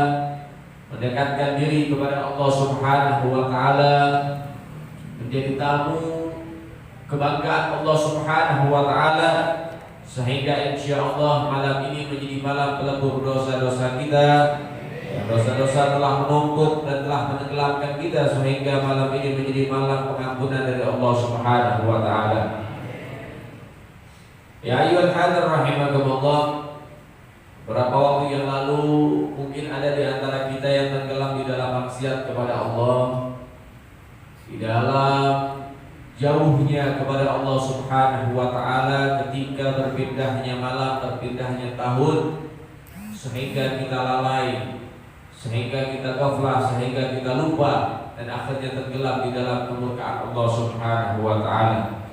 mendekatkan diri kepada Allah Subhanahu wa taala, menjadi tamu kebanggaan Allah Subhanahu wa taala, sehingga insyaallah malam ini menjadi malam pelebur dosa-dosa kita. Dosa-dosa telah menumpuk dan telah menenggelamkan kita, sehingga malam ini menjadi malam pengampunan dari Allah Subhanahu wa taala. Ya ayyuhal hadir rahimakumullah, beberapa waktu yang lalu mungkin ada di antara kita yang tenggelam di dalam maksiat kepada Allah, di dalam jauhnya kepada Allah Subhanahu wa taala ketika berpindahnya malam, berpindahnya tahun, sehingga kita lalai, sehingga kita ghaflah, sehingga kita lupa dan akhirnya tenggelam di dalam kemurkaan Allah Subhanahu wa taala.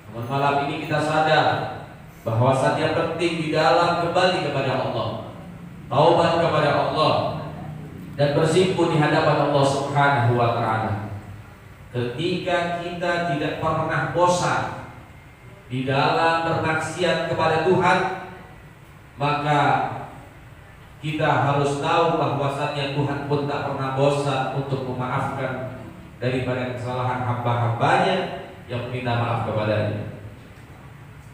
Namun malam ini kita sadar bahwasannya penting di dalam kembali kepada Allah, taubat kepada Allah, dan bersimpu di hadapan Allah Subhanahu wa taala. Ketika kita tidak pernah bosan di dalam bermaksiat kepada Tuhan, maka kita harus tahu bahwasannya Tuhan pun tak pernah bosan untuk memaafkan daripada kesalahan hamba-hambanya yang meminta maaf kepadanya.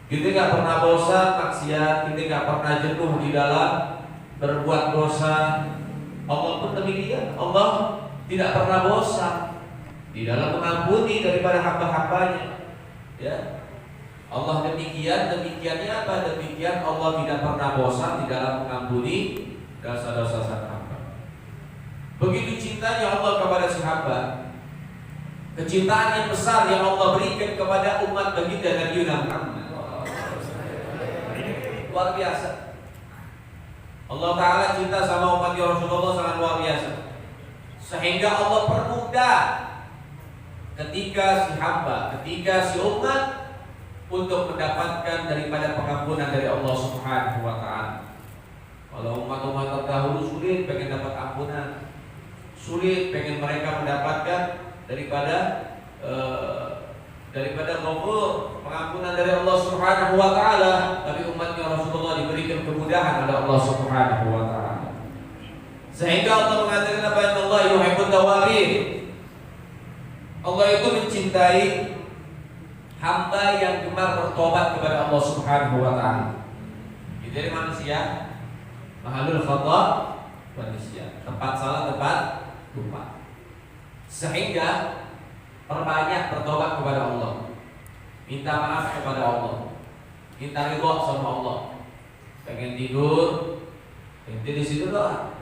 Kita gak pernah bosan maksiat, kita gak pernah jenuh di dalam berbuat dosa. Allah pun demikian. Allah tidak pernah bosan di dalam mengampuni daripada hamba-hambanya. Ya, Allah demikiannya apa? Demikian Allah tidak pernah bosan di dalam mengampuni dosa-dosa sang hamba. Begitu cintanya Allah kepada si hamba, kecintaan yang besar yang Allah berikan kepada umat baginda Nabi Muhammad, luar biasa. Allah Ta'ala cinta sama umat Rasulullah sangat luar biasa, sehingga Allah permudah ketika si hamba, ketika si umat untuk mendapatkan daripada pengampunan dari Allah Subhanahu wa taala. Kalau umat-umat terdahulu sulit pengen dapat ampunan, sulit pengen mereka mendapatkan daripada ghafur, pengampunan dari Allah Subhanahu wa taala, tapi umatnya Rasulullah diberikan kemudahan oleh Allah Subhanahu wa taala. Sehingga Allah mengatakan apa? Allah yuhibbut tawwabin. Allah itu mencintai hamba yang gemar bertobat kepada Allah Subhanahu wa taala. Jadi manusia mahalul khata wa nisyan, tempat salah, tempat lupa. Sehingga perbanyak bertobat kepada Allah, minta maaf kepada Allah, minta ridha sama Allah. Pengen tidur, ente di situ doa,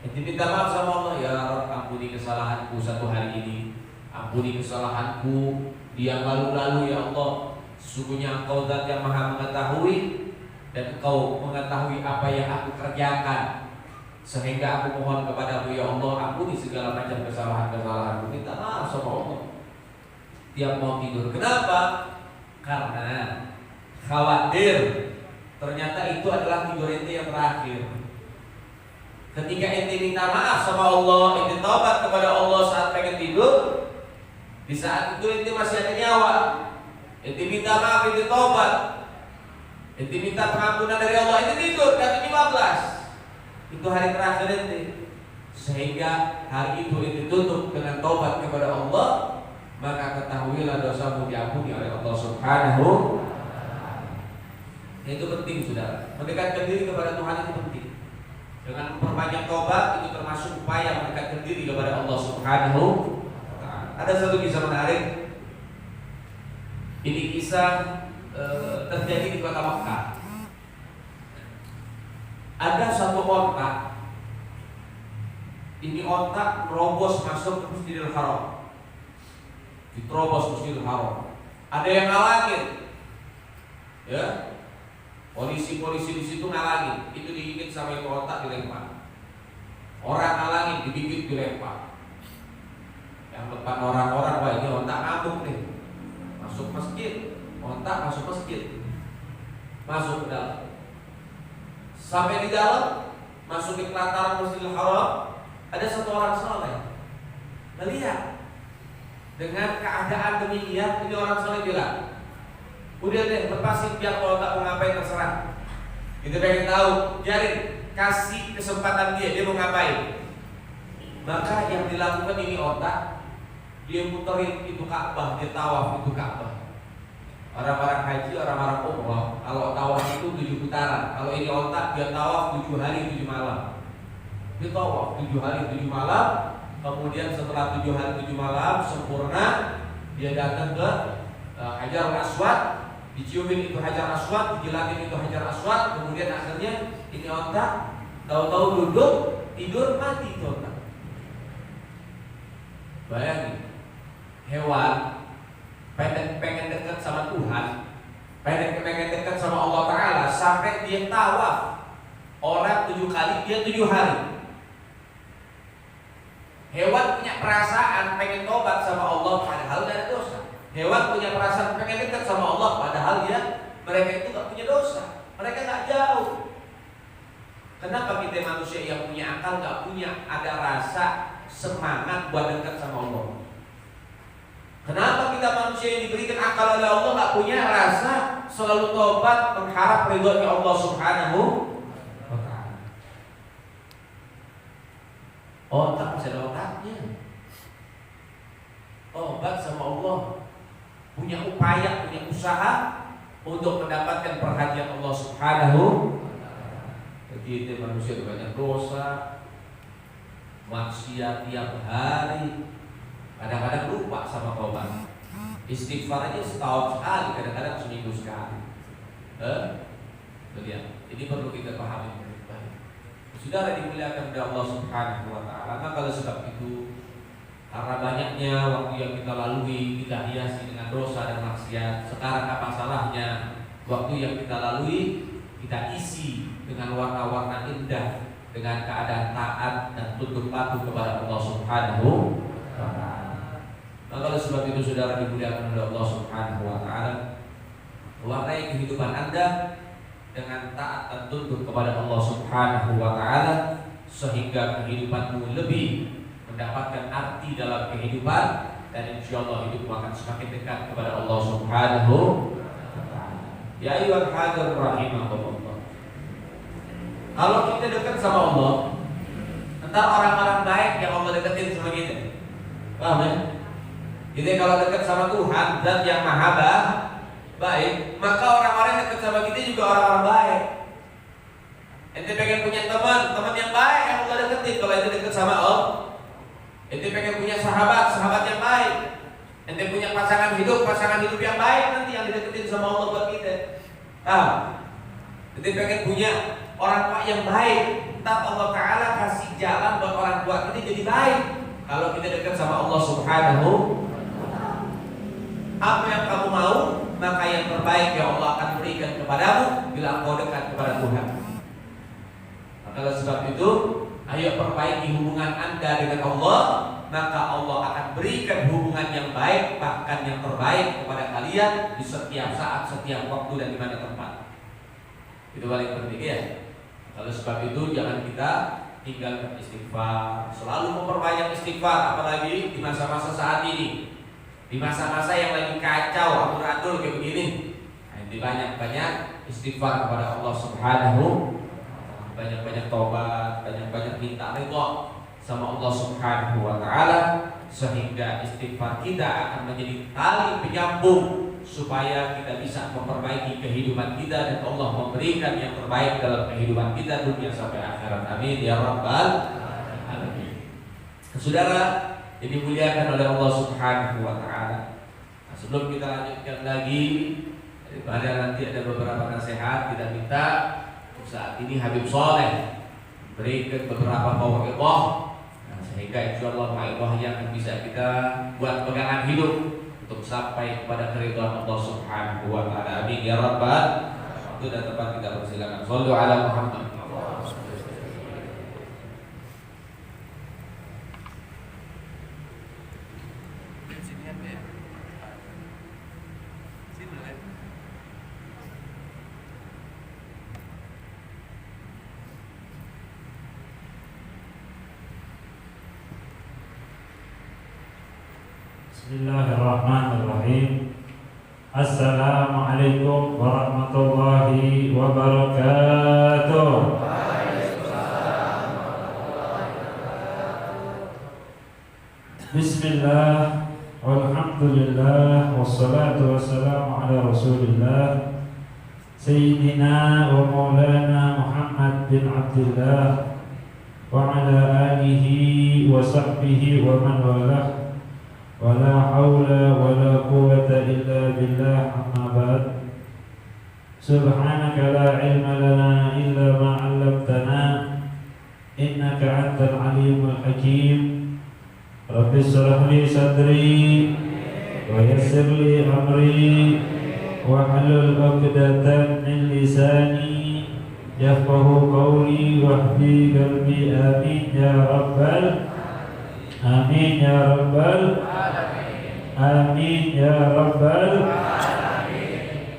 ente minta maaf sama Allah, ya Rabb, ampuni kesalahanku satu hari ini, ampuni kesalahanku di yang lalu-lalu ya Allah. Sesungguhnya Engkau Zat yang Maha mengetahui, dan Engkau mengetahui apa yang aku kerjakan, sehingga aku mohon kepadamu ya Allah, ampuni segala macam kesalahan-kesalahanku. Minta maaf sama Allah tiap mau tidur. Kenapa? Karena khawatir ternyata itu adalah tidur ente yang terakhir. Ketika ente minta maaf sama Allah, ente taubat kepada Allah saat pengen tidur, di saat itu ente masih ada nyawa, ente minta maaf, ente taubat, ente minta pengampunan dari Allah, ente tidur jam 15, itu hari terakhir ente. Sehingga hari itu ente tutup dengan taubat kepada Allah, maka ketahuilah dosamu diampuni oleh Allah Subhanahu. Itu penting, saudara. Mendekatkan diri kepada Tuhan itu penting. Dengan memperbanyak tobat itu termasuk upaya mendekatkan diri kepada Allah Subhanahu. Ada satu kisah menarik. Ini kisah terjadi di kota Makkah. Ada satu onta. Ini onta merobos masuk ke Masjidil Haram. Diterobos Masjidil Haram. Ada yang ngalangin, ya. Polisi-polisi di situ ngalangin. Itu digigit sama itu onta, dilempar. Orang ngalangin, digigit, dilempar. Yang depan orang-orang, wah ini onta ngamuk nih. Masuk masjid, onta masuk masjid, masuk ke dalam. Sampai di dalam, masuk di pelataran Masjidil Haram, ada satu orang soleh melihat. Dengan keadaan demikian, ini orang soleh bilang, udah deh, lepasin biar kalau tak mau ngapain terserah. Kita pengen tahu, biarin, kasih kesempatan dia mau ngapain. Maka yang dilakukan ini otak, dia muterin itu Ka'bah, dia tawaf itu Ka'bah. Orang-orang haji, orang-orang umrah, kalau tawaf itu 7 putaran. Kalau ini otak, dia tawaf 7 hari 7 malam. Dia tawaf 7 hari 7 malam. Kemudian setelah 7 hari 7 malam sempurna, dia datang ke Hajar Aswad, diciumin itu Hajar Aswad, dijilatin itu Hajar Aswad. Kemudian akhirnya ini onta tahu-tahu duduk tidur mati itu onta. Bayangin, hewan pengen dekat sama Tuhan, pengen dekat sama Allah Ta'ala, sampai dia tawaf orang 7 kali, dia 7 hari. Hewan punya perasaan pengen tobat sama Allah padahal tidak ada dosa. Hewan punya perasaan pengen dekat sama Allah padahal mereka itu gak punya dosa. Mereka gak jauh. Kenapa kita manusia yang punya akal gak punya ada rasa semangat buat dekat sama Allah? Kenapa kita manusia yang diberikan akal oleh Allah gak punya rasa selalu tobat mengharap ridhonya Allah Subhanahu wa ta'ala? Otak masih ada otaknya. Tobat sama Allah, punya upaya, punya usaha untuk mendapatkan perhatian Allah Subhanahu wa ta'ala. Kita manusia banyak dosa, maksiat tiap hari. Kadang-kadang lupa sama tobat. Istighfar aja setahun sekali, kadang-kadang seminggu sekali. Ini perlu kita pahami. Saudara dimuliakan oleh Allah Subhanahu wa ta'ala. Maka oleh sebab itu, karena banyaknya waktu yang kita lalui, kita hiasi dengan dosa dan maksiat. Sekarang apa salahnya waktu yang kita lalui kita isi dengan warna-warna indah, dengan keadaan taat dan tunduk patuh kepada Allah Subhanahu wa ta'ala. Maka oleh sebab itu saudara dimuliakan oleh Allah Subhanahu wa ta'ala, warnai kehidupan Anda dengan taat dan tunduk kepada Allah Subhanahu wa ta'ala, sehingga kehidupanmu lebih mendapatkan arti dalam kehidupan, dan insyaallah hidupmu akan semakin dekat kepada Allah Subhanahu wa ta'ala. Ya ayyuhal hadir rahimahumullah. Kalau kita dekat sama Allah, entar orang-orang baik yang Allah deketin sama kita. Paham ya? Jadi kalau dekat sama Tuhan, Zat yang maha baik, maka orang-orang yang dekat sama kita juga orang-orang baik. Ente pengen punya teman yang baik yang Allah deketin kalau ente dekat sama Allah. Ente pengen punya sahabat yang baik. Ente punya pasangan hidup yang baik nanti yang dideketin sama Allah buat kita. Ente pengen punya orang tua yang baik, entah Allah Ta'ala kasih jalan buat orang tua kita jadi baik kalau kita dekat sama Allah Subhanahu. Apa yang kamu mau, maka yang terbaik yang Allah akan berikan kepadamu bila engkau dekat kepada Tuhan. Maka oleh sebab itu, ayo perbaiki hubungan Anda dengan Allah, maka Allah akan berikan hubungan yang baik, bahkan yang terbaik kepada kalian di setiap saat, setiap waktu dan di mana tempat. Itu paling penting ya. Oleh sebab itu jangan kita tinggalkan istighfar, selalu memperbanyak istighfar, apalagi di masa-masa saat ini. Di masa-masa yang lagi kacau, amburadul kayak begini, nanti banyak-banyak istighfar kepada Allah Subhanahu, banyak-banyak tobat, banyak-banyak minta ridho sama Allah Subhanahu wa ta'ala. sehingga istighfar kita akan menjadi tali penyambung supaya kita bisa memperbaiki kehidupan kita dan Allah memberikan yang terbaik dalam kehidupan kita dunia sampai akhirat. Amin ya rabbal alamin. Saudara yang dimuliakan oleh Allah Subhanahu wa taala. Nah, sebelum kita lanjutkan lagi, daripada nanti ada beberapa nasihat, kita minta saat ini Habib Soleh berikan beberapa mau'izah, sehingga insyaallah mau'izahnya akan bisa kita buat pegangan hidup untuk sampai kepada keridhaan Allah Subhanahu wa taala. Amin ya rabbal. Waktu dan tempat kita persilakan. Shallu ala Muhammad. Bismillahirrahmanirrahim. Assalamualaikum warahmatullahi wabarakatuh. Bismillah, walhamdulillah, wassalatu wassalamu ala rasulillah Sayyidina wa maulana Muhammad bin Abdullah wa ala alihi wa sahbihi wa man walah. Wala haula wala quwwata illa billah, amma ba'd. Subhanaka la ilma lana illa ma 'allamtana innaka antal alimul hakim. Rabbi shrah li sadri wa yassir li amri wa hlul 'uqdatam min lisani yafqahu qawli wahdi qalbi. Amin ya rabbal amin ya rabbal amin ya rabbal alamin.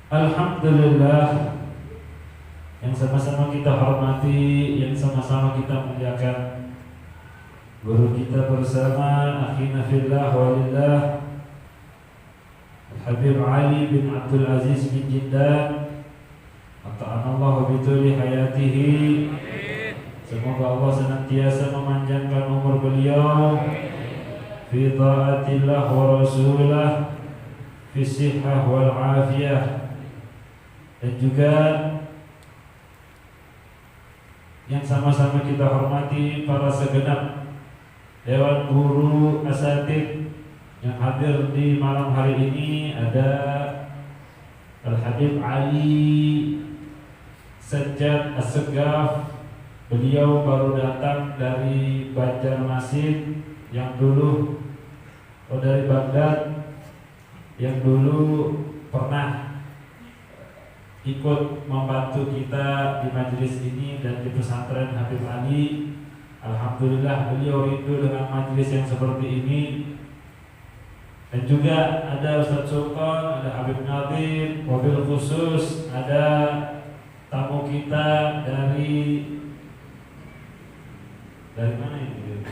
Alhamdulillah, yang sama-sama kita hormati, yang sama-sama kita muliakan guru kita bersama, akhina fillah walillah, Habib Ali bin Abdul Aziz bin Jeddah, ata'anallahu bituli hayatihi. Semoga Allah senantiasa memanjangkan umur beliau fi ta'atillah wa rasulah, fi sihhah wal afiyah. Dan juga yang sama-sama kita hormati para segenap dewan guru asatidz yang hadir di malam hari ini. Ada Al-Habib Ali Sajjad As-Segaf. Beliau baru datang dari Banjarmasin yang dulu dari Baghdad, yang dulu pernah ikut membantu kita di majelis ini dan di pesantren Habib Ali. Alhamdulillah beliau rindu dengan majelis yang seperti ini. Dan juga ada Ustaz Sultan, ada Habib Nadir, mobil khusus, ada tamu kita dari mana ini?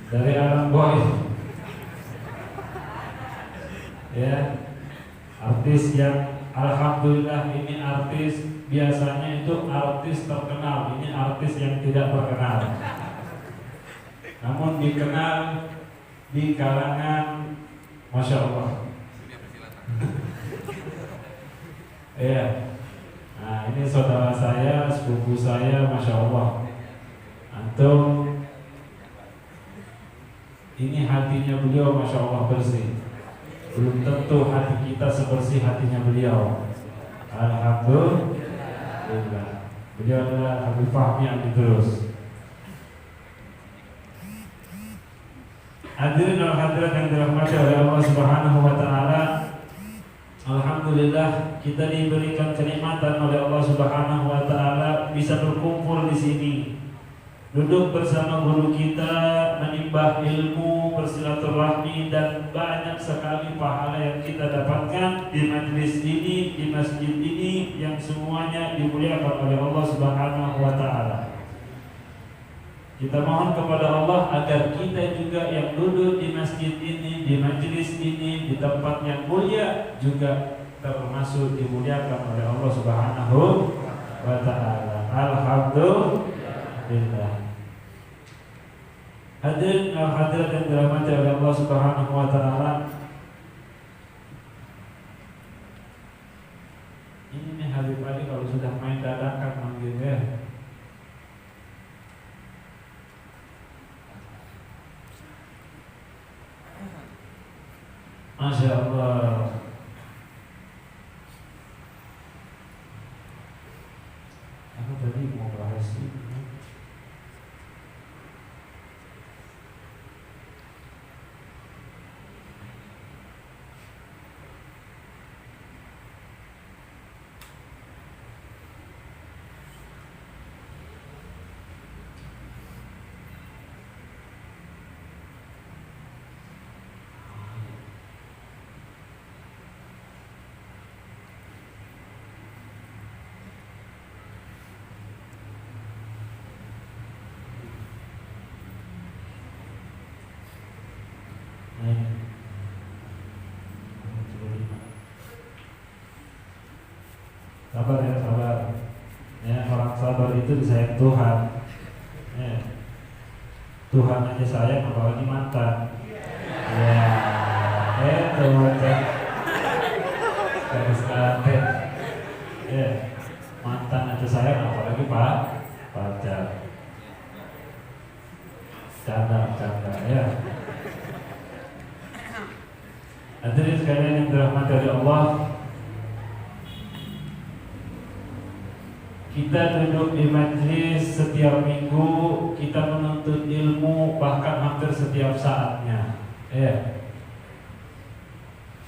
Dari Alamboy. Ya, artis yang alhamdulillah ini artis, biasanya itu artis terkenal, ini artis yang tidak terkenal. Namun dikenal di kalangan Masya Allah. Ya. Nah, ini saudara saya, sepupu saya, Masya Allah. Antum, ini hatinya beliau Masya Allah bersih. Belum tentu hati kita sebersih hatinya beliau. Alhamdulillah. Beliau adalah Habib Fahmi Abidurus. Hadirin dan hadirat yang dirahmati oleh Allah Subhanahu wa taala. Alhamdulillah kita diberikan kenikmatan oleh Allah Subhanahu wa taala bisa berkumpul di sini. Duduk bersama guru kita, menimba ilmu, bersilaturahmi, dan banyak sekali pahala yang kita dapatkan di majelis ini, di masjid ini, yang semuanya dimuliakan oleh Allah Subhanahu wa taala. Kita mohon kepada Allah agar kita juga yang duduk di masjid ini, di majelis ini, di tempat yang mulia juga termasuk dimuliakan oleh Allah Subhanahu wa taala. Alhamdulillah. Hadirin hadirat yang dirahmati oleh Allah Subhanahu wa taala. Ini nih Habib Ali kalau sudah main dadakan manggilnya. Masya Allah. Aku tadi mau bahas ini. Sabar ya, sabar. Ya, orang sabar itu disayang Tuhan. Ya. Tuhan aja sayang, apalagi mantan. Ya, Tuhan garis karet. Ya, mantan aja sayang, apalagi pacar. Canda ya. Hadirin sekalian yang dirahmati oleh Allah, kita duduk di majlis setiap minggu, kita menuntut ilmu bahkan hampir setiap saatnya. Ya.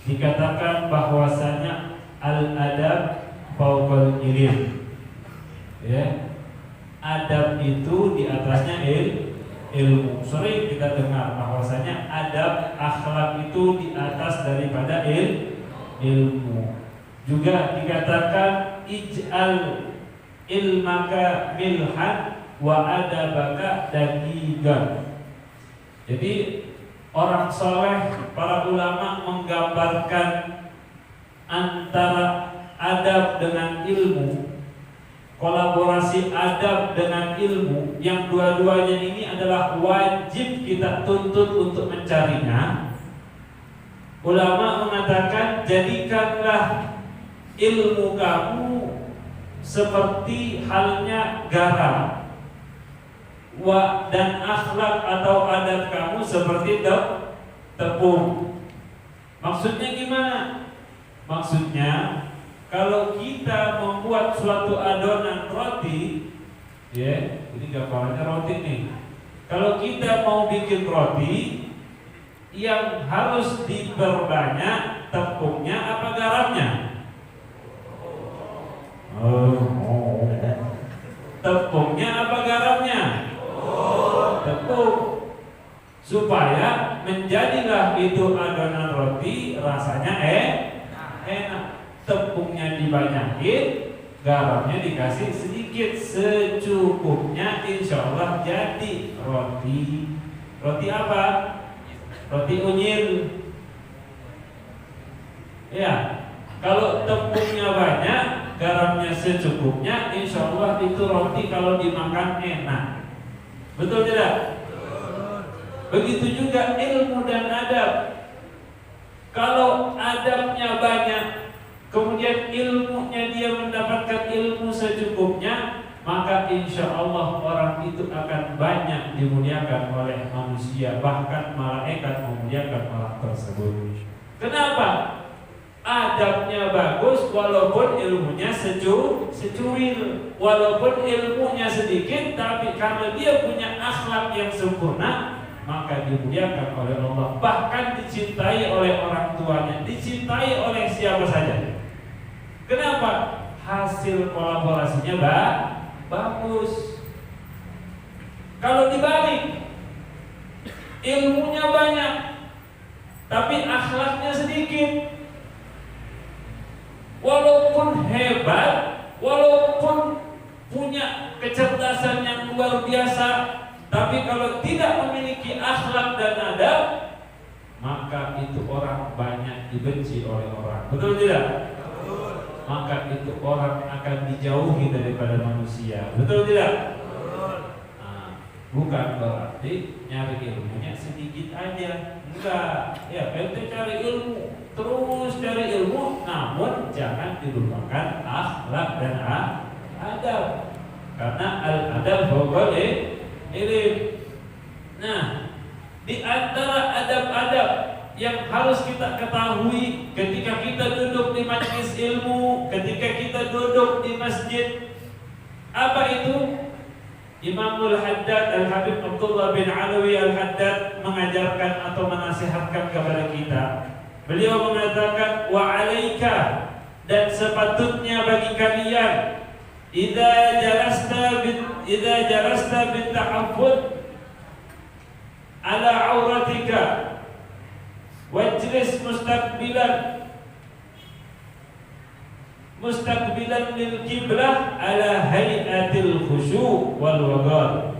Dikatakan bahwasanya al-adab fawqal ilm. Ya. Adab itu di atasnya ilmu. Sering kita dengar bahwasanya adab akhlak itu di atas daripada ilmu. Juga dikatakan ij'al ilmaka milhan wa adabaka dagigan. Jadi orang soleh, para ulama menggambarkan antara adab dengan ilmu, kolaborasi adab dengan ilmu, yang dua-duanya ini adalah wajib kita tuntut untuk mencarinya. Ulama mengatakan jadikanlah ilmu kamu seperti halnya garam, dan akhlak atau adab kamu seperti tepung. Maksudnya gimana? Maksudnya kalau kita membuat suatu adonan roti, ya, ini gambarannya roti nih. Kalau kita mau bikin roti, yang harus diperbanyak tepungnya apa garamnya? Tepungnya apa garamnya? Tepung. Supaya menjadilah itu adonan roti rasanya enak. Tepungnya dibanyakin, garamnya dikasih sedikit, secukupnya, insya Allah jadi roti. Roti apa? Roti unyil. Ya, kalau tepungnya banyak, garamnya secukupnya, insya Allah itu roti kalau dimakan enak. Betul tidak? Begitu juga ilmu dan adab. Kalau adabnya banyak, kemudian ilmunya dia mendapatkan ilmu secukupnya, maka insya Allah orang itu akan banyak dimuliakan oleh manusia, bahkan malaikat memuliakan orang tersebut. Kenapa? Adabnya bagus walaupun ilmunya secuil, walaupun ilmunya sedikit, tapi karena dia punya akhlak yang sempurna, maka dimuliakan oleh Allah, bahkan dicintai oleh orang tuanya, dicintai oleh siapa saja. Kenapa? Hasil kolaborasinya bagus. Kalau dibalik, ilmunya banyak tapi akhlaknya sedikit, walaupun hebat, walaupun punya kecerdasan yang luar biasa, tapi kalau tidak memiliki akhlak dan adab, maka itu orang banyak dibenci oleh orang. Betul tidak? Betul. Maka itu orang akan dijauhi daripada manusia. Betul tidak? Betul. Nah, Bukan berarti nyari ilmunya sedikit aja. Enggak. Ya, ente cari ilmu, terus cari ilmu, namun jangan dilupakan akhlak dan adab. Karena al-adab huwa ilm. Nah, di antara adab-adab yang harus kita ketahui ketika kita duduk di majelis ilmu, ketika kita duduk di masjid, apa itu? Imamul Haddad Al-Habib Abdullah bin Alawi Al-Haddad mengajarkan atau menasihatkan kepada kita. Beliau mengatakan, wa alaika, dan sepatutnya bagi kalian, idza jalasta bin tahaffud ala auratika wajlis mustaqbilan lil qiblah ala hayatil khusyu' wal waqar.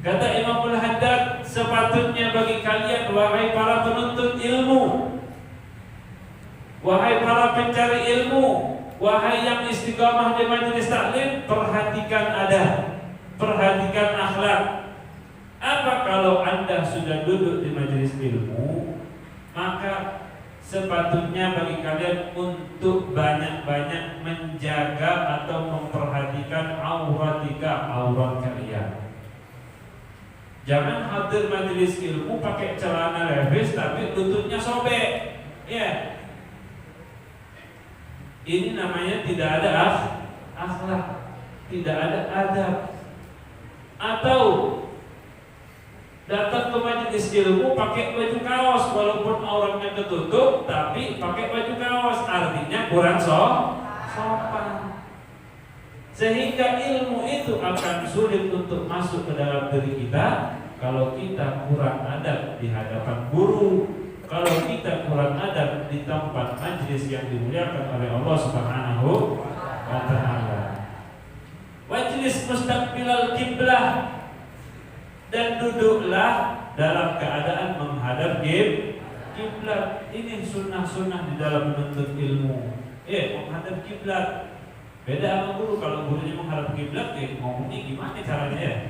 Kata Imamul Haddad, sepatutnya bagi kalian wahai para penuntut ilmu, wahai para pencari ilmu, wahai yang istiqamah di majelis taklim, perhatikan adab, perhatikan akhlak. Apa kalau Anda sudah duduk di majelis ilmu, maka sepatutnya bagi kalian untuk banyak-banyak menjaga atau memperhatikan auratika, aurat kalian. Jangan hadir majelis ilmu pakai celana levis tapi lututnya sobek. Ya. Ini namanya tidak ada akhlak, tidak ada adab. Atau datang ke majelis ilmu pakai baju kaos walaupun auratnya ketutup tapi pakai baju kaos, artinya kurang sopan. Sehingga ilmu itu akan sulit untuk masuk ke dalam diri kita kalau kita kurang adab di hadapan guru, kalau kita kurang adab di tempat majelis yang dimuliakan oleh Allah Subhanahu wa taala. Wajlis mustaqbilal qiblah, dan duduklah dalam keadaan menghadap kiblat. Ini sunnah-sunnah di dalam menuntut ilmu. Menghadap kiblat. Beda sama guru, kalau gurunya menghadap kiblat, ngomongnya gimana caranya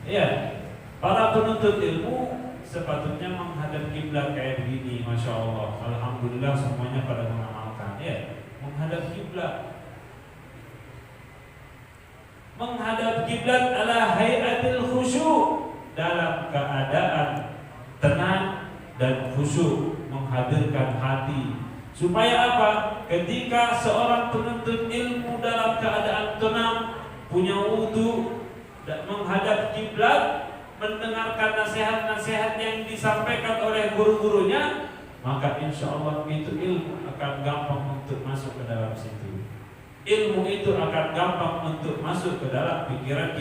ya? Para penuntut ilmu sepatutnya menghadap kiblat kayak begini, masya Allah. Alhamdulillah semuanya pada mengamalkan. Menghadap kiblat. Menghadap kiblat ala hayatil khusyu', dalam keadaan tenang dan khusyuk, menghadirkan hati. Supaya apa? Ketika seorang penuntut ilmu dalam keadaan tenang, punya wudu, dan menghadap kiblat, mendengarkan nasihat-nasihat yang disampaikan oleh guru-gurunya, maka insya Allah itu ilmu akan gampang untuk masuk ke dalam situ. Ilmu itu akan gampang untuk masuk ke dalam pikiran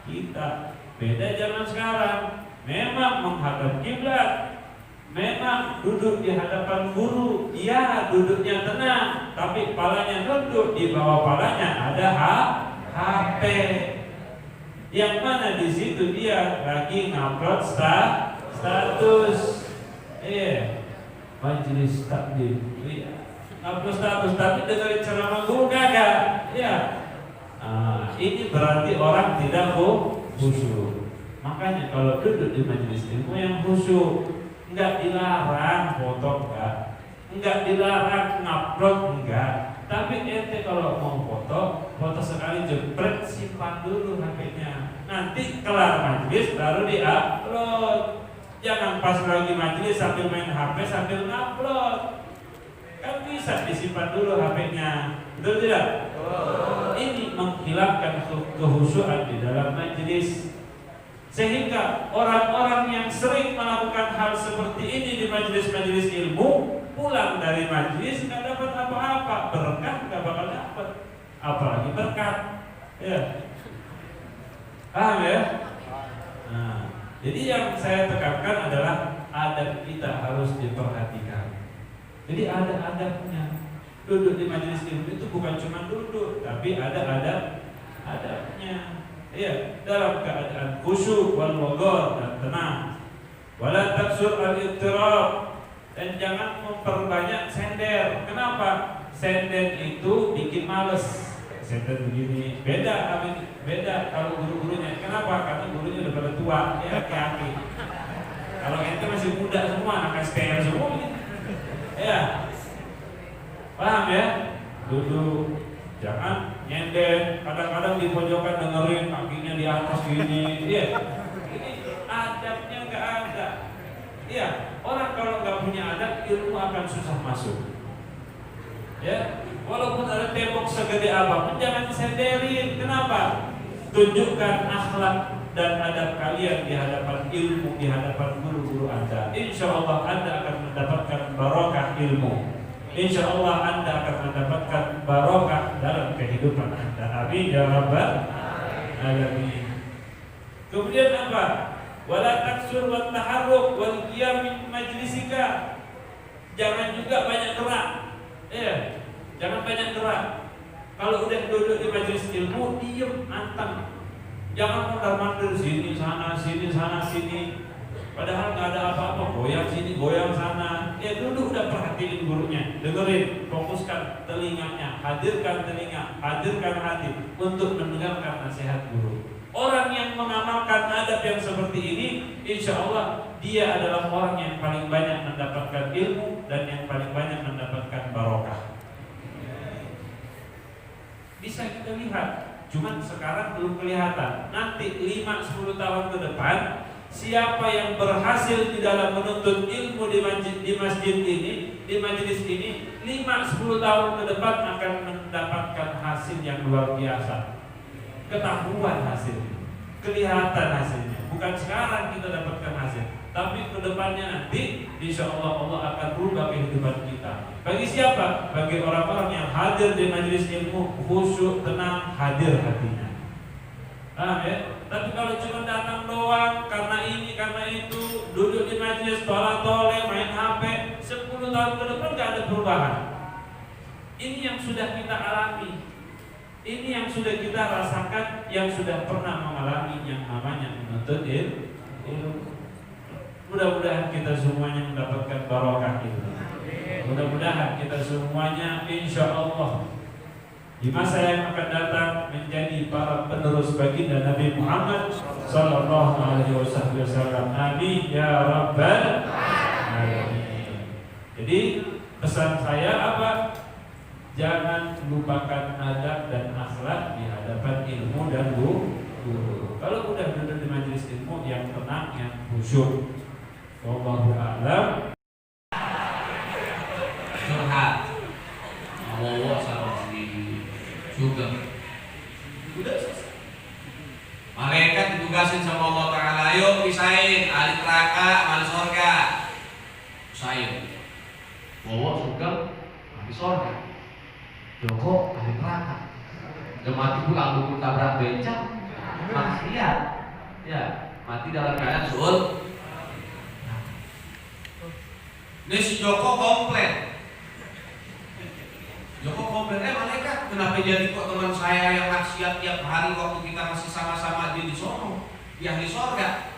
kita. Beda zaman sekarang, memang menghadap kiblat, memang duduk di hadapan guru, ya duduknya tenang, tapi palanya nunduk, di bawah palanya ada HP, yang mana di situ dia lagi ngupload status, majelis taklim, ngupload status, tapi dengerin ceramah guru kagak, ini berarti orang tidak khusyuk. Makanya kalau duduk di majelis ilmu yang khusyuk, enggak dilarang foto, enggak dilarang ngupload, enggak. Tapi ente kalau mau foto sekali jepret, simpan dulu HP-nya. Nanti kelar majelis baru di-upload. Jangan pas lagi majelis sambil main HP sambil ngupload. Kan bisa disimpan dulu HP-nya. Betul tidak? Ini menghilangkan kehusyuan di dalam majelis. Sehingga orang-orang yang sering melakukan hal seperti ini di majelis-majelis ilmu, pulang dari majelis nggak dapat apa-apa, berkah nggak bakal dapat, apalagi berkat. Paham ya? Nah, jadi yang saya tekankan adalah adab kita harus diperhatikan. Jadi ada adabnya. Duduk di majelis ilmu itu bukan cuma duduk, tapi ada adabnya. Dalam keadaan khusyuk wal waqar dan tenang. Wala taksur al-ittirab, dan jangan memperbanyak sender. Kenapa? Sender itu bikin males. presenter begini. Beda kalau guru-gurunya. Kenapa? Karena gurunya udah pada tua, dia laki-laki. Kalau ente masih muda semua, anak STM semua gitu. Ya, paham ya? Duduk, jangan nyender. Kadang-kadang di pojokan dengerin kakinya di atas gini. Iya, ini adabnya nggak ada. Iya, orang kalau nggak punya adab, ilmu akan susah masuk. Ya, walaupun ada tembok segede apapun jangan disenderin. Kenapa? Tunjukkan akhlak dan adab kalian di hadapan ilmu, di hadapan guru-guru Anda. Insya Allah Anda akan mendapatkan barokah ilmu. Insya Allah Anda akan mendapatkan barokah dalam kehidupan Anda. Amin ya rabbal alamin. Kemudian apa? Wala taksur wa taharruk wal qiyam min majlisika. Jangan juga banyak gerak. Ya, jangan banyak gerak. Kalau udah duduk di majelis ilmu, diem, anteng. Jangan mondar-mandir sini sana sini. Padahal nggak ada apa-apa, goyang sini goyang sana. Ya duduk, udah perhatiin gurunya, dengerin, fokuskan telinganya, hadirkan telinga, hadirkan hati untuk mendengarkan nasihat guru. Orang yang mengamalkan adab yang seperti ini, insya Allah dia adalah orang yang paling banyak mendapatkan ilmu dan yang paling banyak mendapatkan barokah. Bisa kita lihat, cuman sekarang belum kelihatan. Nanti 5-10 tahun ke depan, siapa yang berhasil di dalam menuntut ilmu di masjid ini, di majelis ini, 5-10 tahun ke depan akan mendapatkan hasil yang luar biasa. Ketahuan hasilnya, kelihatan hasilnya. Bukan sekarang kita dapatkan hasil, tapi kedepannya nanti insya Allah Allah akan berubah kehidupan kita. Bagi siapa? Bagi orang-orang yang hadir di majelis ilmu, khusyuk, tenang, hadir hatinya. Paham ya? Tapi kalau cuma datang doang karena ini karena itu, duduk di majelis tolak-tolak, main HP, 10 tahun ke depan gak ada perubahan. Ini yang sudah kita alami. Ini yang sudah kita rasakan, yang sudah pernah mengalami yang namanya menuntut ilmu. Mudah-mudahan kita semuanya mendapatkan barokah itu. Mudah-mudahan kita semuanya insya Allah di masa yang akan datang menjadi para penerus baginda Nabi Muhammad sallallahu alaihi wasallam. Amin ya rabbal alamin. Jadi pesan saya apa? Jangan lupakan adab dan akhlak di hadapan ilmu dan guru. Kalau udah duduk di majelis ilmu yang tenang, yang khusyuk. Wallahu a'lam. Curhat. Allah sama si juga. Udah selesai. Malaikat ditugasin sama Allah Ta'ala, ayo pisahin ahli neraka, ahli surga. Pisahin. Bawa surga, ahli surga. Joko ahli neraka. Udah mati pulang dulu tabrak becak. Maksiat. Ya, mati dalam keadaan suul. Ini si Joko komplain. Malaikat, kenapa jadi kok teman saya yang maksiat tiap hari waktu kita masih sama-sama di sono, di ahli sorga,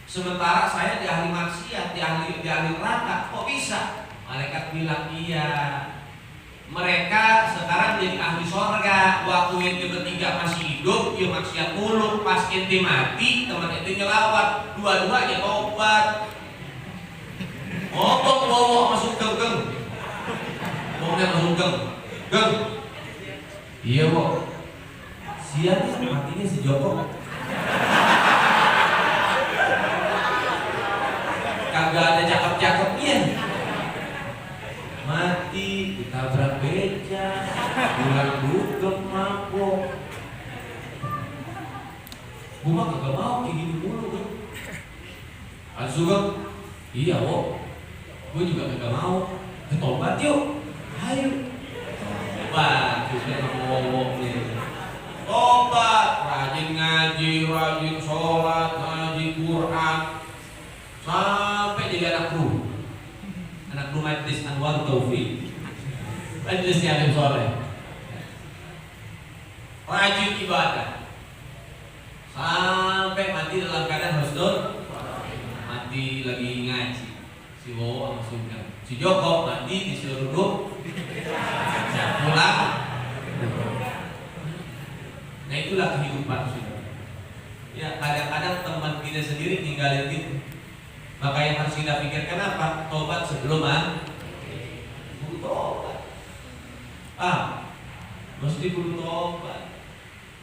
sementara saya di ahli maksiat, di ahli neraka, kok bisa? Malaikat bilang iya. Mereka sekarang jadi ahli sorga. Waktu ente bertiga masih hidup, dia maksiat mulu. Pas ente mati, teman ente nyelawat, dua-duanya tobat. Bawa masuk geng. Bawanya masuk geng. Iya kok. Siapa matinya si Joko? Kagak ada cakep-cakepnya. Mati ditabrak beca, pulang dugem mabok. Gua mah kagak mau kayak gini mulu kan. Azugem, iya kok. Gue juga kagak mau. Tobat yuk. Ayo. Tobat, kita ngomong nih. Tobat, rajin ngaji, rajin sholat, ngaji Quran, sampai jadi anak rumah majlis Anwar Taufik, majlis Yatim Soleh, rajin ibadah, sampai mati dalam keadaan husnul, mati lagi ngaji. Si Wowo maksudnya, si Joko mati disuruh pulang. Nah itulah kehidupan sudah. Ya kadang-kadang teman kita sendiri tinggalin kita. Maka yang harus kita pikirkan apa? Tobat sebelum butuh tobat. Mesti butuh tobat.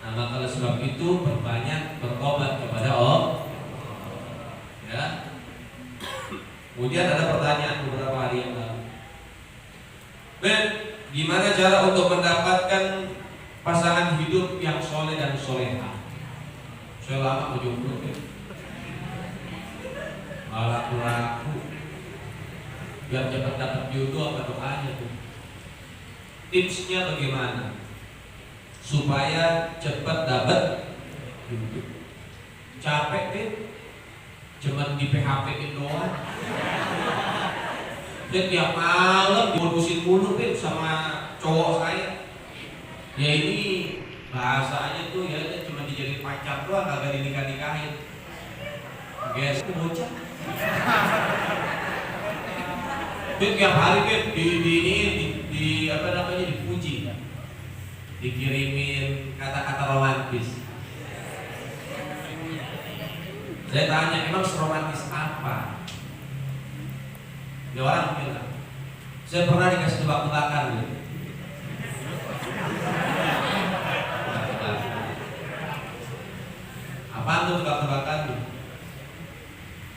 Nah maka oleh sebab itu berbanyak bertobat kepada Allah. Ya. Kemudian ada pertanyaan beberapa hari yang lalu. Ben, gimana cara untuk mendapatkan pasangan hidup yang soleh dan soleha? Saya lama berjomblo ya. Malah ragu. Biar cepat dapat jodoh apa doanya tuh? Tipsnya bagaimana? Supaya cepat dapat jodoh. Capek deh. Cuman di PHP-in doang. Dia tiap malam dimodusin mulu deh sama cowok saya. Ya ini bahasanya tuh ya cuma dijadiin pacar doang, kagak dinikah-nikahin. Guys, itu bocah. Dia tiap hari kan di apa namanya dipuji, dikirimin kata-kata romantis. Saya tanya, emang seromantis apa? Dia orang bilang, saya pernah dikasih tebak-tebakan ya. Apaan tuh tebak-tebakan?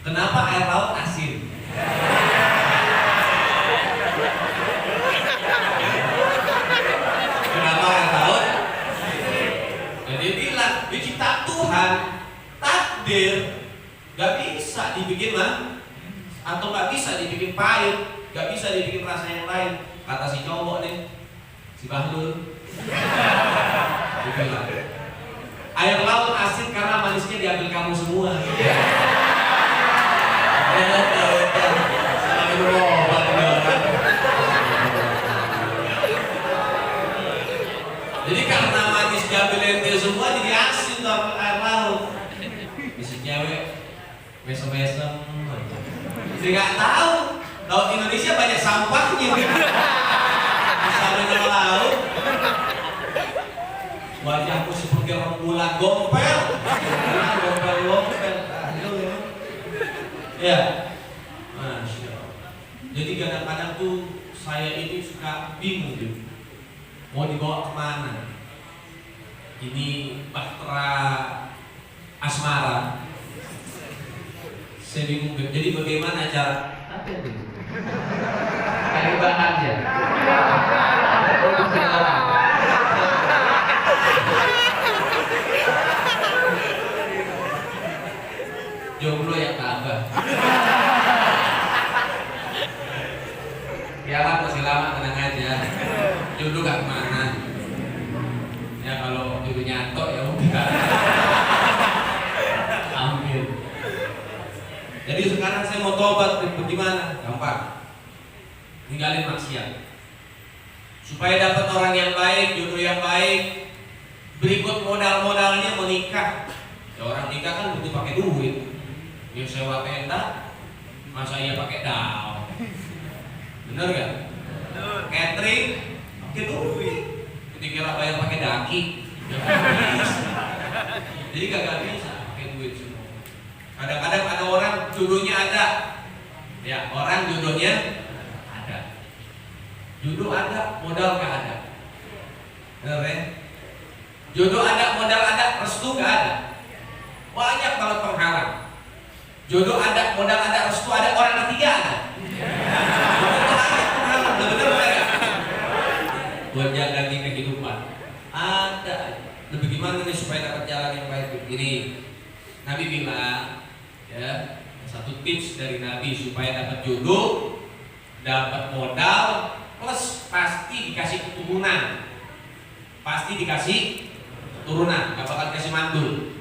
Kenapa air laut asin? Kenapa air laut? Jadi bilang, dicipta Tuhan, takdir, gak bisa dibikin atau gak bisa dibikin pahit, gak bisa dibikin rasa yang lain. Kata si cowok nih, si Bahlul, dibilang, air laut asin karena manisnya diambil kamu semua. Jadi karena manis diambil ente semua, jadi asin tuh air laut. Bisa cewek mesem-mesem. Saya nggak tahu, laut Indonesia banyak sampahnya. Sampai nama laut. Wajahku seperti rembulan gompel. Gompel. Ya, Masya Allah. Jadi kadang-kadang tuh saya ini suka bingung gitu. Mau dibawa kemana? Ini bahtera asmara. Saya bingung. Jadi bagaimana cara? Apa itu? Cari bahan ya. Produksi orang. Jomblo yang tabah. Ya lah masih lama, tenang aja. Jodoh gak kemana. Ya kalau jodoh nyatok ya udah. Amin. Jadi sekarang saya mau tobat, bagaimana? Gampang. Ninggalin maksiat. Supaya dapat orang yang baik, jodoh yang baik. Berikut modal-modalnya menikah. Ya orang nikah kan butuh pakai duit. Dia sewa tenda, masa iya pakai dao? Bener gak? Catering, pakai duit. Ketika bayar pakai daki, ya bisa. Jadi kagak bisa pakai duit semua. Kadang-kadang ada orang jodohnya ada, ya orang jodohnya ada. Jodoh ada, modal gak ada. Bener ya? Jodoh ada, modal ada, restu gak ada. Banyak banget penghalang. Jodoh ada, modal ada, restu ada, orang ketiga ada. Bener ya? Buat jaga di kehidupan ada. Lebih gimana nih supaya dapat jalan yang baik? Ini Nabi bilang, ya satu tips dari Nabi supaya dapat jodoh, dapat modal, plus pasti dikasih keturunan. Pasti dikasih keturunan, gak bakal dikasih mandul.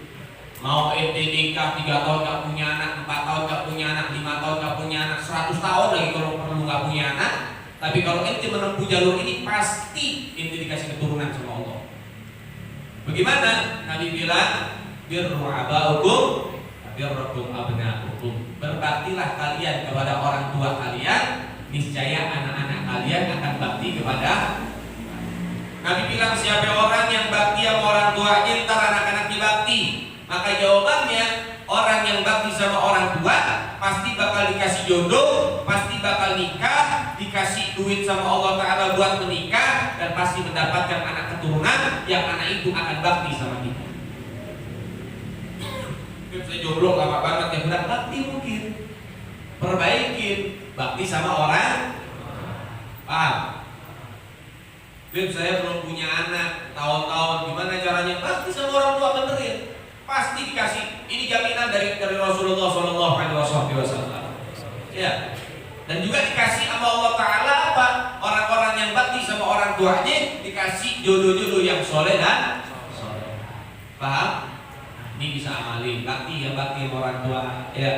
Mau ente nikah 3 tahun gak punya anak, 4 tahun gak punya anak, 5 tahun gak punya anak, 100 tahun lagi kalau perlu gak punya anak. Tapi kalau ente menempuh jalur ini pasti ente dikasih keturunan sama Allah. Bagaimana? Nabi bilang, birru abaukum birrukum abnaukum. Berbaktilah kalian kepada orang tua kalian, niscaya anak-anak kalian akan bakti kepada Nabi bilang siapa orang yang bakti sama orang tuanya ntar anak-anaknya bakti. Maka jawabannya orang yang bakti sama orang tua pasti bakal dikasih jodoh, pasti bakal nikah, dikasih duit sama Allah Ta'ala buat menikah, dan pasti mendapatkan anak keturunan yang anak itu akan bakti sama kita. Saya jomblo lama banget yang udah bakti mungkin perbaikin bakti sama orang. Paham? Beb, saya belum punya anak tahun-tahun, gimana caranya? Bakti sama orang tua, benerin. Pasti dikasih. Ini jaminan dari Rasulullah SAW. Ya. Dan juga dikasih sama Allah Ta'ala apa? Orang-orang yang bakti sama orang tuanya dikasih jodoh-jodoh yang soleh dan soleh. Paham? Ini bisa amalin. Bakti yang bakti sama orang tua, ya.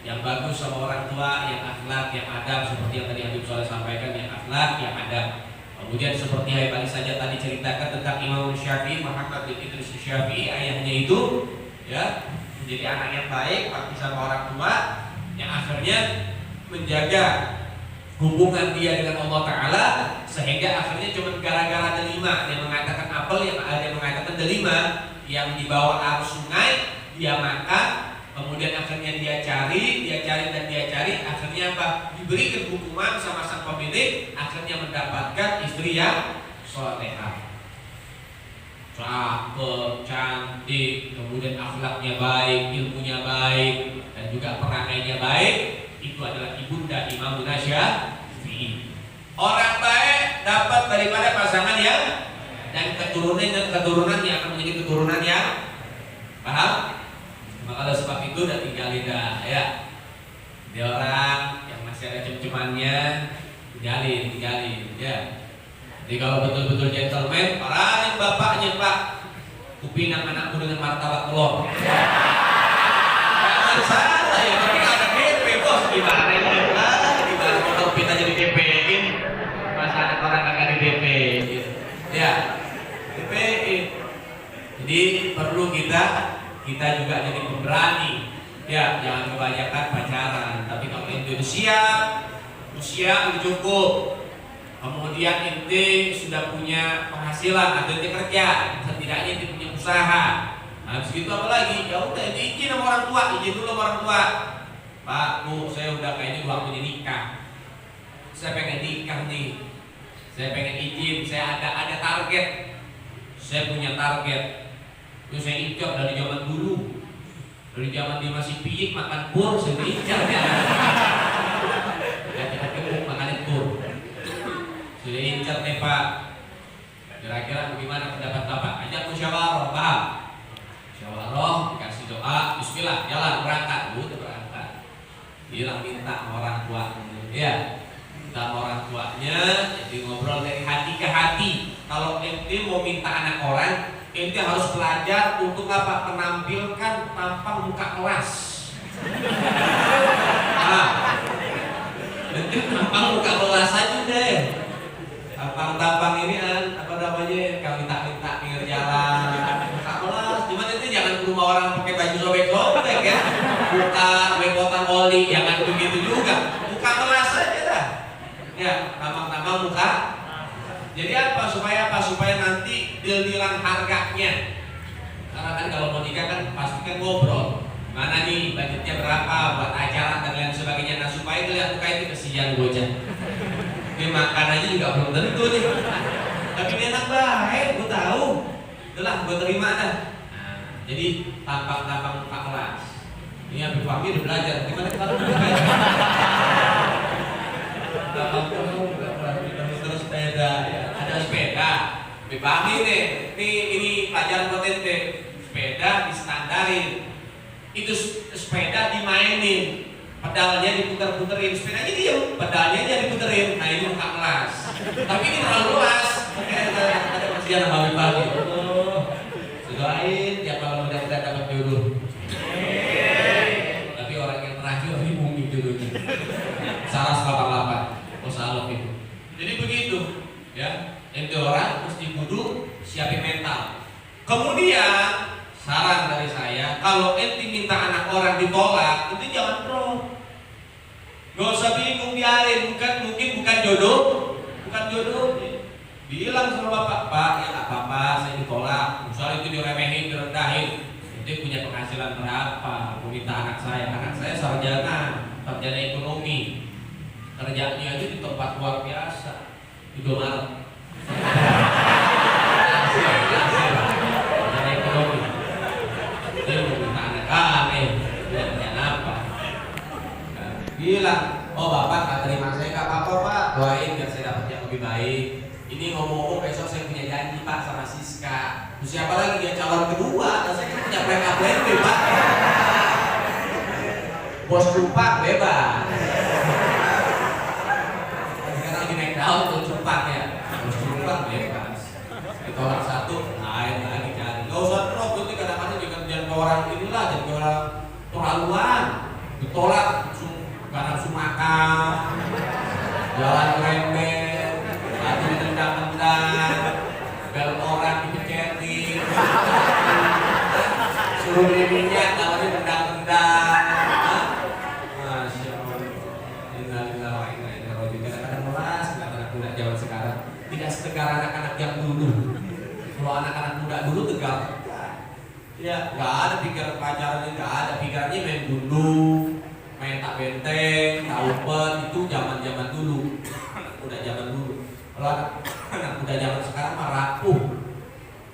Yang bagus sama orang tua, yang akhlak, yang adab, seperti yang tadi Habib Soleh sampaikan, yang akhlak, yang adab. Kemudian seperti Habib Ali saja tadi ceritakan tentang Imam Syafi'i, Muhammad bin Idris Syafi'i, ayahnya itu ya menjadi anak yang baik, bakti sama orang tua, yang akhirnya menjaga hubungan dia dengan Allah Ta'ala, sehingga akhirnya cuma gara-gara delima, yang mengatakan apel, yang ada yang mengatakan delima, yang dibawa arus sungai, dia makan, kemudian akhirnya dia cari, akhirnya apa? Diberikan hukuman sama sang pemilik, akhirnya mendapatkan istri yang solehah, cakep, cantik, kemudian akhlaknya baik, ilmunya baik, dan juga perangainya baik. Itu adalah ibunda Imam Syafi'i. Orang baik dapat daripada pasangan yang dan keturunan yang akan menjadi keturunan yang paham. Maka oleh sebab itu udah tinggalin dah ya. Dia orang yang masih ada cem-cemannya, tinggalin ya. Jadi kalau betul-betul gentleman, parahin bapaknya, Pak. Kupinang anakku dengan martabak telur. Jangan salah ya, tapi ada DP bos, gimana ini? Gimana motor kita jadi DP-in? Masa anak orang kagak di DP gitu. Ya, DP-in. Jadi perlu kita juga jadi pemberani. Ya, jangan kebanyakan pacaran. Tapi kalau itu usia udah cukup. Kemudian ente sudah punya penghasilan atau ente kerja, setidaknya ente punya usaha. Nah, segitu apa lagi? Ya udah, ente izin sama orang tua, izin dulu sama orang tua. Pak, Bu, saya udah kayaknya waktunya nikah. Saya pengen nikah nih. Saya pengen izin, saya ada target. Saya punya target. Itu saya incar dari zaman dulu. Dari zaman dia masih piyik makan bur, saya incar ya. Makan bur. Sudah incar nih Pak. Kira-kira bagaimana pendapat Bapak? Ajak musyawarah, paham? Musyawarah, dikasih doa, bismillah, jalan berangkat, udah berangkat. Bilang minta sama orang tua, ya, minta sama orang tuanya, jadi ngobrol dari hati ke hati. Kalau ente mau minta anak orang, ente harus belajar untuk apa? Menampilkan tampang muka kelas. Nah, ente tampang muka kelas aja deh. Tampang-tampang ini apa namanya? Kalau minta pinggir jalan, muka kelas. Cuma ente jangan ke rumah orang pakai baju sobek-sobek ya. Buka wepotan oli, jangan begitu juga. Muka kelas aja dah. Ya, tampang-tampang muka. Jadi apa? Supaya nanti deal-dealan harganya. Karena kan kalau mau nikah kan pasti kan ngobrol. Mana nih budgetnya berapa buat acara dan lain sebagainya. Nah supaya kelihatan muka itu kesian bocah. Ini makanannya juga belum tentu nih. Tapi ini enak baik, gue tahu. Itulah gue terima dah. Nah, jadi tampang-tampang muka kelas. Ini Habib Fahmi udah belajar. Gimana kalau belajar? Terus sepeda ya. Sepeda, Habib nih, ini pelajaran potente. Sepeda distandarin, itu sepeda dimainin, pedalnya diputer-puterin, sepedanya diem, pedalnya aja diputerin. Nah ini muka kelas, tapi ini terlalu luas. Ada kesian sama Habib. Doain tiap malam mudah-mudahan dapat jodoh. Tapi orang yang terakhir ini mungkin jodohnya. Salah 88, oh salah itu. Jadi begitu, ya. Ente orang mesti kudu siapin mental. Kemudian saran dari saya, kalau ente minta anak orang ditolak, itu jangan pro. Gak usah bingung, biarin. Mungkin bukan jodoh. Bilang sama bapak, penghasilan berapa, mau minta anak saya sarjana ekonomi, kerjanya aja di tempat luar biasa, Indomaret. Sarjana ekonomi, dia mau minta anak kerjaan apa? Bilang, oh bapak nggak terima saya, nggak apa-apa pak, doain biar saya dapat yang lebih baik. Ini ngomong-ngomong besok saya punya janji pak sama Siska. Terus siapa lagi dia calon kedua? Dan saya kan punya plan pak. Bos Cumpak bebas. Sekarang lagi naik daun tuh Cumpak ya. Bos Cumpak bebas. Ditolak satu, lain lagi cari. Gak usah terus, nanti kadang-kadang jangan ke orang inilah, jangan ke orang terlaluan. Ditolak, gak nafsu makan, jalan rembet, lagi ditendang-tendang, bel orang dipecetin, suruh minyak lawannya tendang-tendang. Masya Allah. Innalillahi wa inna ilaihi raji'un. Kadang-kadang meras anak muda zaman sekarang tidak setegar anak-anak yang dulu. Kalau anak-anak muda dulu tegar. Ya, nggak ada pikiran pacaran, nggak ada pikirannya main dulu. Main tak benteng, tak umpet, itu zaman-zaman dulu. Anak muda zaman dulu. Kalau anak muda zaman sekarang mah rapuh,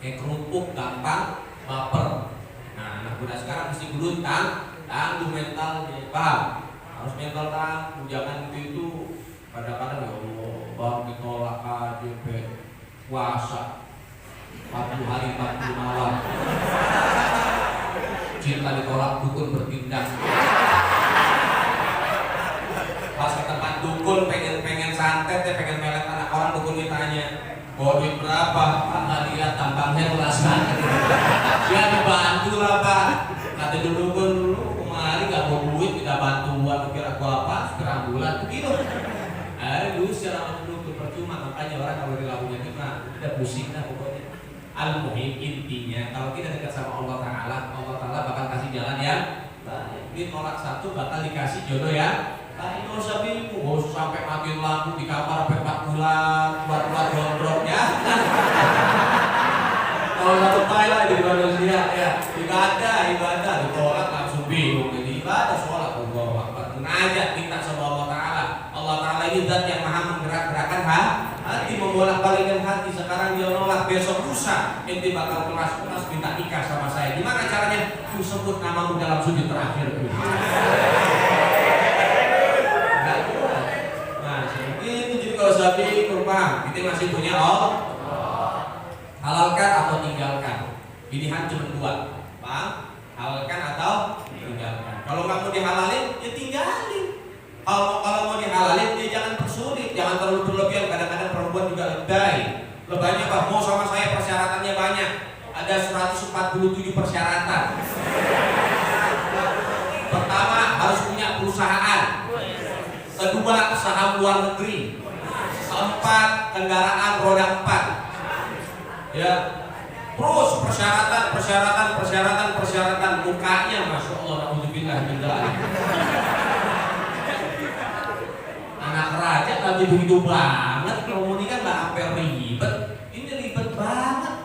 kayak kerupuk, gampang, baper. Nah, anak muda sekarang mesti dulu tangguh mentalnya, paham? Harus mental tangguh, jangan itu kadang-kadang ya Allah, bang ditolak aja, puasa 40 hari 40 malam. Cinta ditolak, dukun bertindak. Pas ke tempat dukun pengen santet ya, pengen melet anak orang, dukun ditanya, "Oh, duit berapa?" "Pak, nggak lihat tampangnya luas banget." Ya dibantu lah pak. Kata dukun, "Lu kemarin nggak mau duit, kita bantuan, kira gua apa? Sekarang bulan begitu." Dulu secara dukun percuma, makanya orang kalau dilakukan itu udah pusing lah pokoknya. Al-muhim intinya kalau kita dekat sama Allah Ta'ala bakal kasih jalan yang baik. Ditolak satu bakal dikasih jodoh ya. Nah, itu usah bingung, gak usah sampai matiin lampu di kamar sampai 4 bulan, buat gondrong ya. Kalau satu lah di manusia ya, ibadah ditolak langsung bingung. Jadi ibadah sholat Allah Akbar, menajat minta sama Allah Ta'ala. Allah Ta'ala ini zat yang maha menggerak-gerakkan hati, membolak-balikkan hati. Sekarang dia nolak, besok lusa ente bakal keras minta nikah sama saya. Gimana caranya? Ku sebut namamu dalam sujud terakhir. Kalau sapi kurban, kita masih punya halalkan atau tinggalkan. Pilihan cuma 2, paham? Halalkan atau tinggalkan. Kalau nggak mau dihalalin, ya tinggalin. Kalau mau dihalalin, ya jangan persulit, jangan terlalu berlebihan. Kadang-kadang perempuan juga lebay. Lebaynya apa? Mau sama saya persyaratannya banyak. Ada 147 persyaratan. Pertama, harus punya perusahaan. Kedua, saham luar negeri. 4, kendaraan roda 4. Ya. Terus persyaratan mukanya Masya Allah, na'udzubillah min dzalik. Anak raja lagi begitu banget, kalau mau nikah nggak sampai ribet. Ini ribet banget.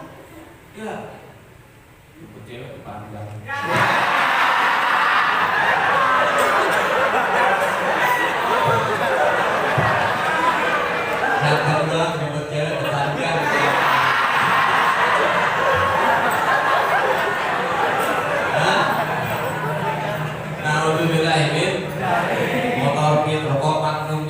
Ya. Cewek dipandang. Motor pit, rokok, magnum,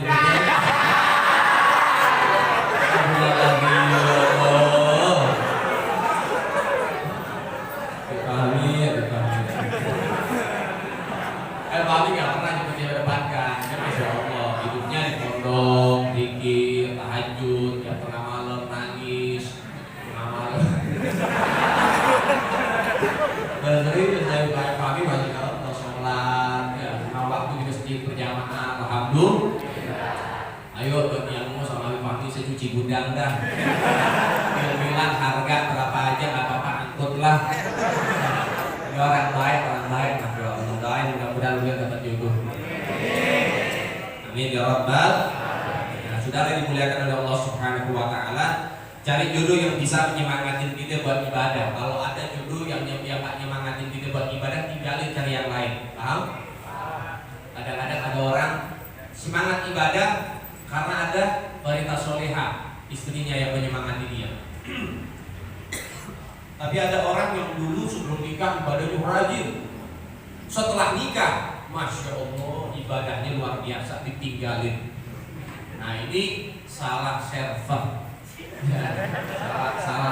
Bami nggak pernah nyebut cewek depan kan? Masya Allah, hidupnya di pondok, zikir, tahajud, ya tengah malam nangis, tengah malam. Benerin saya kayak pagi banyak kalau sholat, ya lima waktu di masjid berjamaah, alhamdulillah. Ayo bagi yang mau sama Habib Fahmi saya cuci gudang dah. Bilang harga berapa aja nggak apa-apa, angkut lah. Ya orang baik, mudah-mudahan dia dapat jodoh. Amin ya rabbal. Nah, saudara yang dimuliakan oleh Allah Subhanahu wa taala, cari jodoh yang bisa menyemangatin kita buat ibadah. Kalau ada jodoh yang nyemangatin kita buat ibadah, Paham? Kadang-kadang ada orang semangat ibadah karena ada wanita soleha, istrinya yang menyemangati dia. Tapi ada orang yang dulu sebelum nikah ibadahnya rajin, setelah nikah, masya Allah ibadahnya luar biasa, ditinggalin. Nah ini salah server, ya.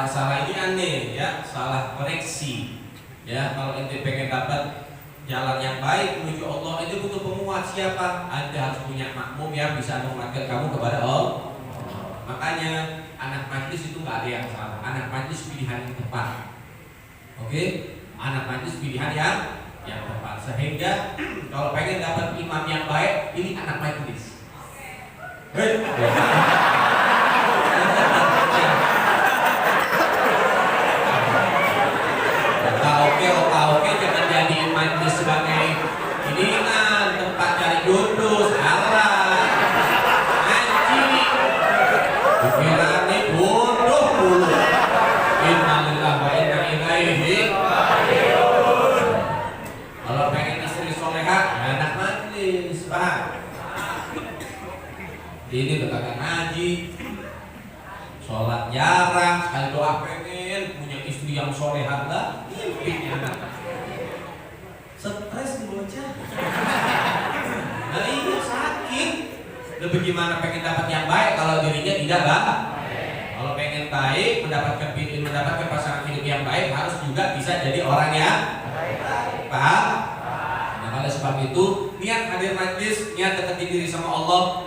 salah ini aneh, ya, salah koreksi. Ya, kalau ente pengen dapat jalan yang baik menuju Allah, itu butuh penguat. Siapa? Anda harus punya makmum yang bisa menguatkan kamu kepada Allah. Makanya anak majlis itu nggak ada yang salah. Anak majlis pilihan yang tepat. Oke, anak majlis pilihan yang tepat. Sehingga kalau pengen dapat imam yang baik, ini anak majlis. Hei. Oke, jangan jadi majlis sebagai ini tempat cari jodoh, salah. Ngaji. Pikirannya bodoh dulu. Innalillahi wa inna ilaihi raji'un. Kalau pengen istri soleha, anak majlis, paham? Ini kagak ngaji, sholat jarang, sekali doa pengen punya istri yang soleha lah, mimpinya anak. Stres nih bocah. Nah iya sakit. Udah bagaimana pengen dapat yang baik kalau dirinya tidak baik. Kalau pengen baik, mendapatkan pasangan hidup yang baik, harus juga bisa jadi orang yang baik. Paham? Nah oleh sebab itu, niat hadir majlis, niat deketin diri sama Allah.